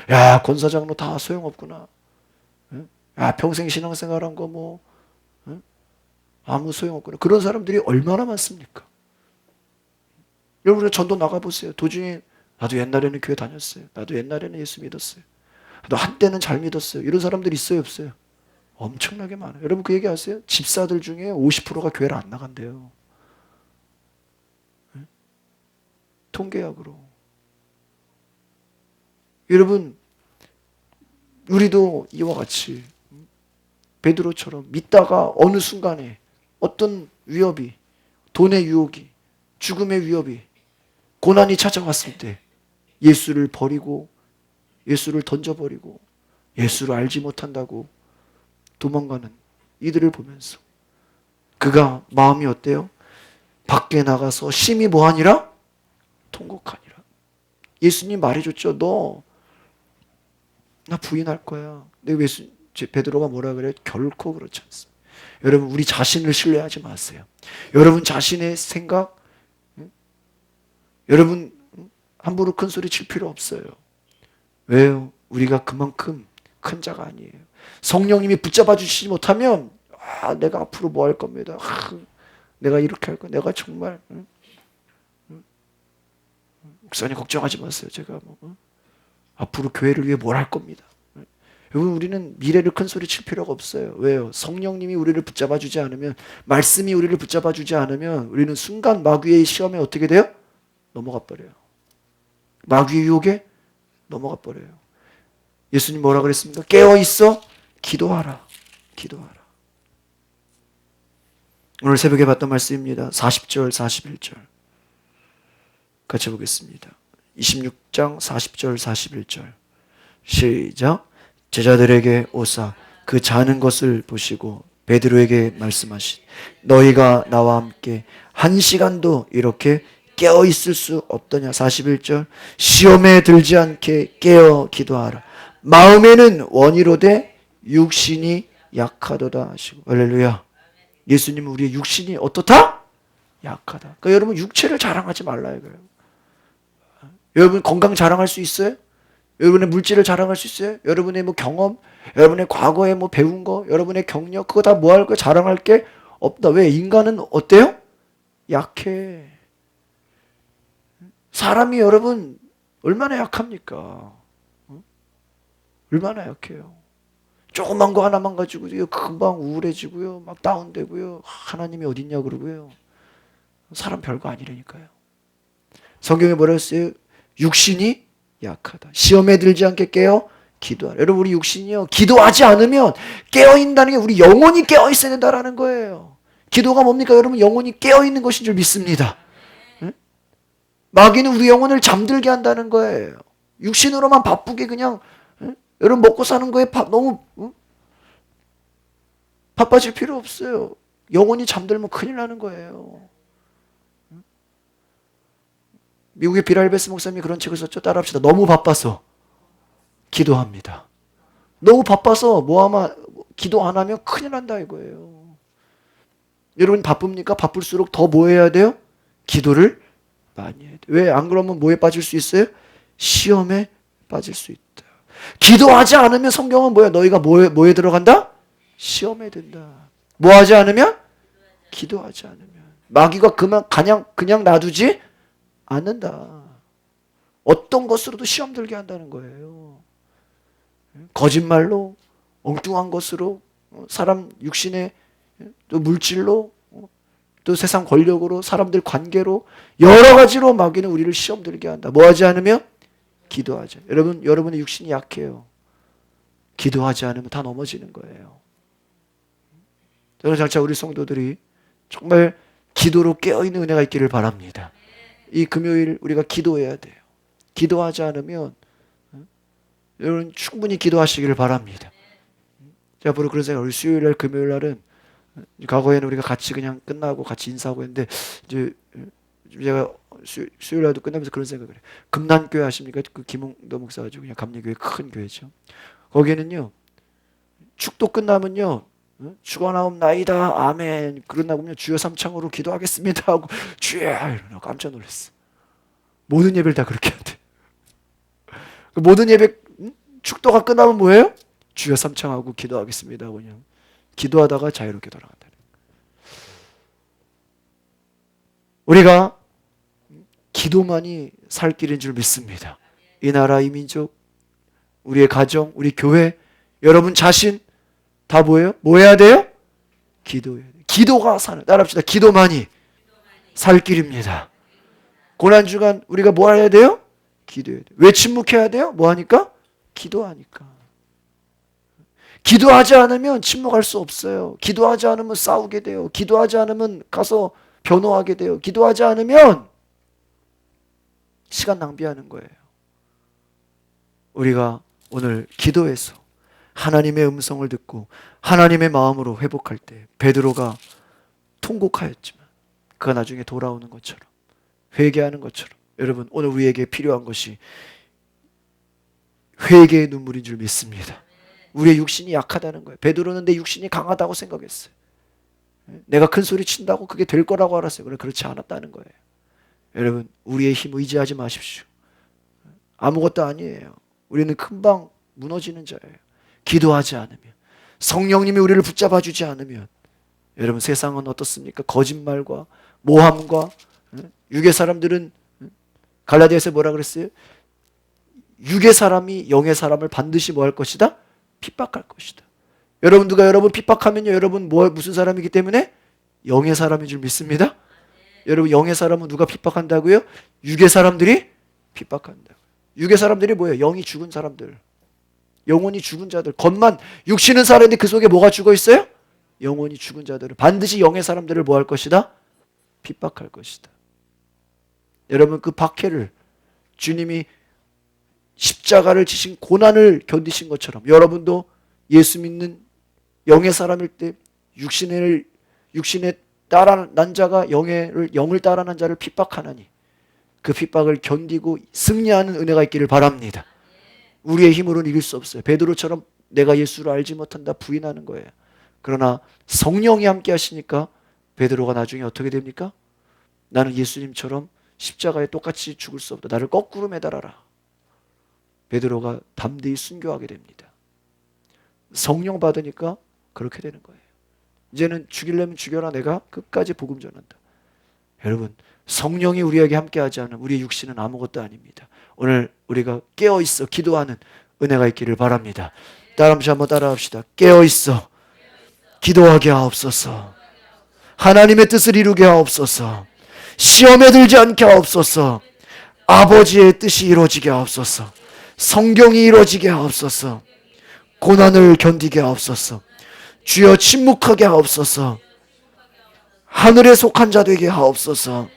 Speaker 1: 야, 권사장로 다 소용없구나. 야, 평생 신앙생활한 거 뭐 아무 소용없구나. 그런 사람들이 얼마나 많습니까? 여러분, 전도 나가보세요. 도중에 나도 옛날에는 교회 다녔어요. 나도 옛날에는 예수 믿었어요. 나도 한때는 잘 믿었어요. 이런 사람들 있어요, 없어요? 엄청나게 많아요. 여러분, 그 얘기 아세요? 집사들 중에 50%가 교회를 안 나간대요. 통계학으로. 여러분, 우리도 이와 같이 베드로처럼 믿다가 어느 순간에 어떤 위협이, 돈의 유혹이, 죽음의 위협이, 고난이 찾아왔을 때 예수를 버리고 예수를 던져버리고 예수를 알지 못한다고 도망가는 이들을 보면서 그가 마음이 어때요? 밖에 나가서 심히 뭐하니라? 통곡하니라. 예수님 말해줬죠. 너 나 부인할 거야. 근데 베드로가 뭐라 그래요? 결코 그렇지 않습니다. 여러분, 우리 자신을 신뢰하지 마세요. 여러분 자신의 생각, 여러분 함부로 큰 소리 칠 필요 없어요. 왜요? 우리가 그만큼 큰 자가 아니에요. 성령님이 붙잡아 주시지 못하면 내가 앞으로 뭐 할 겁니다. 내가 이렇게 할 거야. 내가 정말 목사님 걱정하지 마세요. 제가 앞으로 교회를 위해 뭘 할 겁니다. 여러분 우리는 미래를 큰 소리 칠 필요가 없어요. 왜요? 성령님이 우리를 붙잡아 주지 않으면, 말씀이 우리를 붙잡아 주지 않으면 우리는 순간 마귀의 시험에 어떻게 돼요? 넘어가 버려요. 마귀의 유혹에 넘어가 버려요. 예수님 뭐라 그랬습니까? 깨어 있어 기도하라. 기도하라. 오늘 새벽에 봤던 말씀입니다. 40절 41절 같이 보겠습니다. 26장 40절 41절 시작. 제자들에게 오사 그 자는 것을 보시고 베드로에게 말씀하신 너희가 나와 함께 1시간도 이렇게 깨어 있을 수 없더냐. 41절 시험에 들지 않게 깨어 기도하라. 마음에는 원이로되 육신이 약하도다 하시고. 할렐루야. 예수님은 우리의 육신이 어떻다? 약하다. 그러니까 여러분 육체를 자랑하지 말라 이거예요. 여러분 건강 자랑할 수 있어요? 여러분의 물질을 자랑할 수 있어요? 여러분의 뭐 경험, 여러분의 과거에 뭐 배운 거, 여러분의 경력, 그거 다 뭐 할 거 자랑할 게 없다. 왜? 인간은 어때요? 약해. 사람이 여러분 얼마나 약합니까? 얼마나 약해요. 조그만 거 하나만 가지고 금방 우울해지고요. 막 다운되고요. 하나님이 어딨냐 그러고요. 사람 별거 아니라니까요. 성경에 뭐라 했어요? 육신이 약하다. 시험에 들지 않게 깨어 기도하라. 여러분 우리 육신이요. 기도하지 않으면 깨어있다는 게 우리 영혼이 깨어있어야 된다는 거예요. 기도가 뭡니까? 여러분 영혼이 깨어있는 것인 줄 믿습니다. 응? 마귀는 우리 영혼을 잠들게 한다는 거예요. 육신으로만 바쁘게 그냥 여러분 먹고 사는 거에 너무 바빠질 필요 없어요. 영혼이 잠들면 큰일 나는 거예요. 미국의 비랄베스 목사님이 그런 책을 썼죠. 따라합시다. 너무 바빠서 기도합니다. 너무 바빠서 뭐하면 기도 안 하면 큰일 난다 이거예요. 여러분 바쁩니까? 바쁠수록 더 뭐 해야 돼요? 기도를 많이 해야 돼요. 왜? 안 그러면 뭐에 빠질 수 있어요? 시험에 빠질 수 있다. 기도하지 않으면 성경은 뭐야? 너희가 뭐에 들어간다? 시험에 든다. 뭐 하지 않으면? 기도하지 않으면. 마귀가 그냥 놔두지 않는다. 어떤 것으로도 시험 들게 한다는 거예요. 거짓말로, 엉뚱한 것으로, 사람 육신의 또 물질로, 또 세상 권력으로, 사람들 관계로, 여러 가지로 마귀는 우리를 시험 들게 한다. 뭐 하지 않으면? 기도하자. 여러분의 육신이 약해요. 기도하지 않으면 다 넘어지는 거예요. 저는 장차 우리 성도들이 정말 기도로 깨어있는 은혜가 있기를 바랍니다. 이 금요일 우리가 기도해야 돼요. 기도하지 않으면 여러분 충분히 기도하시기를 바랍니다. 제가 앞으로 그런 생각, 우리 수요일날 금요일날은 과거에는 우리가 같이 그냥 끝나고 같이 인사하고 했는데 이제 제가 수요일날도 끝나면서 그런 생각을 해요. 금난교회 아십니까? 그 김홍도 목사 가지고 그냥 감리교회 큰 교회죠. 거기에는요 축도 끝나면요 축원하옵나이다 아멘 그러나보면 주여 삼창으로 기도하겠습니다 하고 주여 이러나 깜짝 놀랐어. 모든 예배를 다 그렇게 한대. 모든 예배 축도가 끝나면 뭐예요? 주여 삼창하고 기도하겠습니다 하고 그냥 기도하다가 자유롭게 돌아간다. 우리가 기도만이 살 길인 줄 믿습니다. 이 나라, 이 민족, 우리의 가정, 우리 교회, 여러분 자신 다 뭐예요? 뭐 해야 돼요? 기도해야 돼요. 기도가 사는, 따라합시다. 기도만이 살 길입니다. 고난주간 우리가 뭐 해야 돼요? 기도해야 돼요. 왜 침묵해야 돼요? 뭐 하니까? 기도하니까. 기도하지 않으면 침묵할 수 없어요. 기도하지 않으면 싸우게 돼요. 기도하지 않으면 가서 변호하게 돼요. 기도하지 않으면 시간 낭비하는 거예요. 우리가 오늘 기도해서 하나님의 음성을 듣고 하나님의 마음으로 회복할 때 베드로가 통곡하였지만 그가 나중에 돌아오는 것처럼 회개하는 것처럼 여러분 오늘 우리에게 필요한 것이 회개의 눈물인 줄 믿습니다. 우리의 육신이 약하다는 거예요. 베드로는 내 육신이 강하다고 생각했어요. 내가 큰 소리 친다고 그게 될 거라고 알았어요. 그러나 그렇지 않았다는 거예요. 여러분 우리의 힘 의지하지 마십시오. 아무것도 아니에요. 우리는 금방 무너지는 자예요. 기도하지 않으면, 성령님이 우리를 붙잡아 주지 않으면. 여러분, 세상은 어떻습니까? 거짓말과 모함과, 육의 사람들은, 갈라디아서 뭐라 그랬어요? 육의 사람이 영의 사람을 반드시 뭐 할 것이다? 핍박할 것이다. 여러분, 누가 여러분 핍박하면요, 여러분 무슨 사람이기 때문에? 영의 사람인 줄 믿습니다. 여러분, 영의 사람은 누가 핍박한다고요? 육의 사람들이 핍박한다. 육의 사람들이 뭐예요? 영이 죽은 사람들, 영혼이 죽은 자들. 겉만 육신은 살아있는데 그 속에 뭐가 죽어 있어요? 영혼이 죽은 자들은 반드시 영의 사람들을 뭐 할 것이다? 핍박할 것이다. 여러분, 그 박해를 주님이 십자가를 지신 고난을 견디신 것처럼 여러분도 예수 믿는 영의 사람일 때 육신에 따라난 자가 영을 따라난 자를 핍박하나니 그 핍박을 견디고 승리하는 은혜가 있기를 바랍니다. 우리의 힘으로는 이길 수 없어요. 베드로처럼 내가 예수를 알지 못한다 부인하는 거예요. 그러나 성령이 함께 하시니까 베드로가 나중에 어떻게 됩니까? 나는 예수님처럼 십자가에 똑같이 죽을 수 없다. 나를 거꾸로 매달아라. 베드로가 담대히 순교하게 됩니다. 성령 받으니까 그렇게 되는 거예요. 이제는 죽이려면 죽여라. 내가 끝까지 복음 전한다. 여러분, 성령이 우리에게 함께하지 않으면 우리의 육신은 아무것도 아닙니다. 오늘 우리가 깨어있어 기도하는 은혜가 있기를 바랍니다. 한번 따라합시다. 깨어있어 기도하게 하옵소서. 하나님의 뜻을 이루게 하옵소서. 시험에 들지 않게 하옵소서. 아버지의 뜻이 이루어지게 하옵소서. 성경이 이루어지게 하옵소서. 고난을 견디게 하옵소서. 주여 침묵하게 하옵소서. 하늘에 속한 자 되게 하옵소서.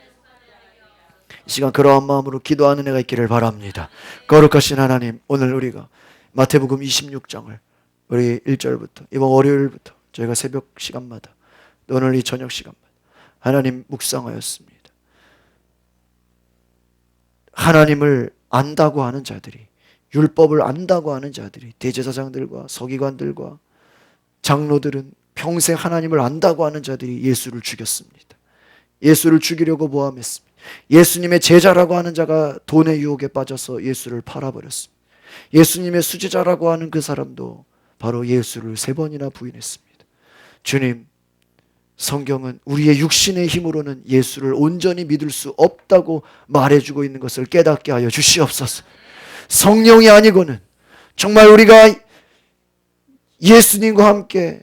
Speaker 1: 이 시간 그러한 마음으로 기도하는 애가 있기를 바랍니다. 거룩하신 하나님, 오늘 우리가 마태복음 26장을 우리 1절부터 이번 월요일부터 저희가 새벽 시간마다 오늘 이 저녁 시간마다 하나님 묵상하였습니다. 하나님을 안다고 하는 자들이, 율법을 안다고 하는 자들이, 대제사장들과 서기관들과 장로들은 평생 하나님을 안다고 하는 자들이 예수를 죽였습니다. 예수를 죽이려고 모함했습니다. 예수님의 제자라고 하는 자가 돈의 유혹에 빠져서 예수를 팔아버렸습니다. 예수님의 수제자라고 하는 그 사람도 바로 예수를 3번이나 부인했습니다. 주님, 성경은 우리의 육신의 힘으로는 예수를 온전히 믿을 수 없다고 말해주고 있는 것을 깨닫게 하여 주시옵소서. 성령이 아니고는 정말 우리가 예수님과 함께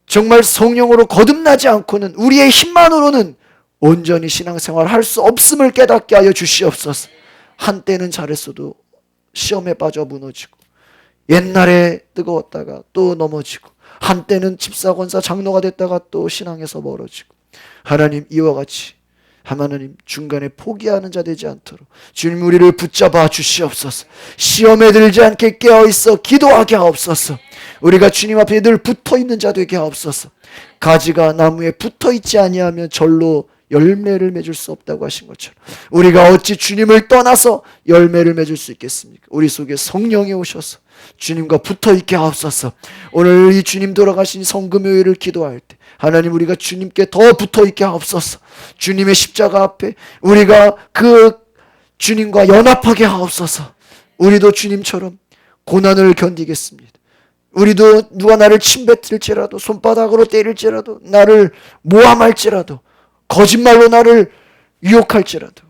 Speaker 1: 정말 성령으로 거듭나지 않고는 우리의 힘만으로는 온전히 신앙생활을 할 수 없음을 깨닫게 하여 주시옵소서. 한때는 잘했어도 시험에 빠져 무너지고, 옛날에 뜨거웠다가 또 넘어지고, 한때는 집사, 권사, 장로가 됐다가 또 신앙에서 멀어지고, 하나님, 이와 같이 하나님 중간에 포기하는 자 되지 않도록 주님 우리를 붙잡아 주시옵소서. 시험에 들지 않게 깨어있어 기도하게 하옵소서. 우리가 주님 앞에 늘 붙어있는 자 되게 하옵소서. 가지가 나무에 붙어있지 아니하면 절로 열매를 맺을 수 없다고 하신 것처럼 우리가 어찌 주님을 떠나서 열매를 맺을 수 있겠습니까? 우리 속에 성령이 오셔서 주님과 붙어있게 하옵소서. 오늘 이 주님 돌아가신 성금요일을 기도할 때 하나님, 우리가 주님께 더 붙어있게 하옵소서. 주님의 십자가 앞에 우리가 그 주님과 연합하게 하옵소서. 우리도 주님처럼 고난을 견디겠습니다. 우리도 누가 나를 침뱉을지라도, 손바닥으로 때릴지라도, 나를 모함할지라도, 거짓말로 나를 유혹할지라도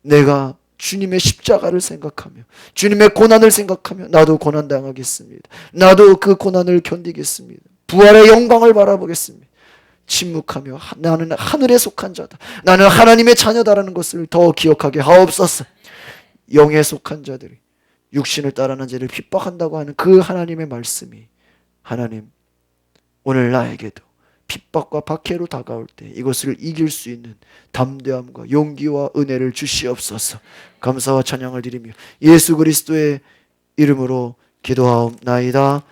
Speaker 1: 내가 주님의 십자가를 생각하며 주님의 고난을 생각하며 나도 고난당하겠습니다. 나도 그 고난을 견디겠습니다. 부활의 영광을 바라보겠습니다. 침묵하며 나는 하늘에 속한 자다, 나는 하나님의 자녀다라는 것을 더 기억하게 하옵소서. 영에 속한 자들이 육신을 따르는 자를 핍박한다고 하는 그 하나님의 말씀이 하나님, 오늘 나에게도 핍박과 박해로 다가올 때 이것을 이길 수 있는 담대함과 용기와 은혜를 주시옵소서. 감사와 찬양을 드리며 예수 그리스도의 이름으로 기도하옵나이다.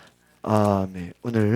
Speaker 1: 아멘. 오늘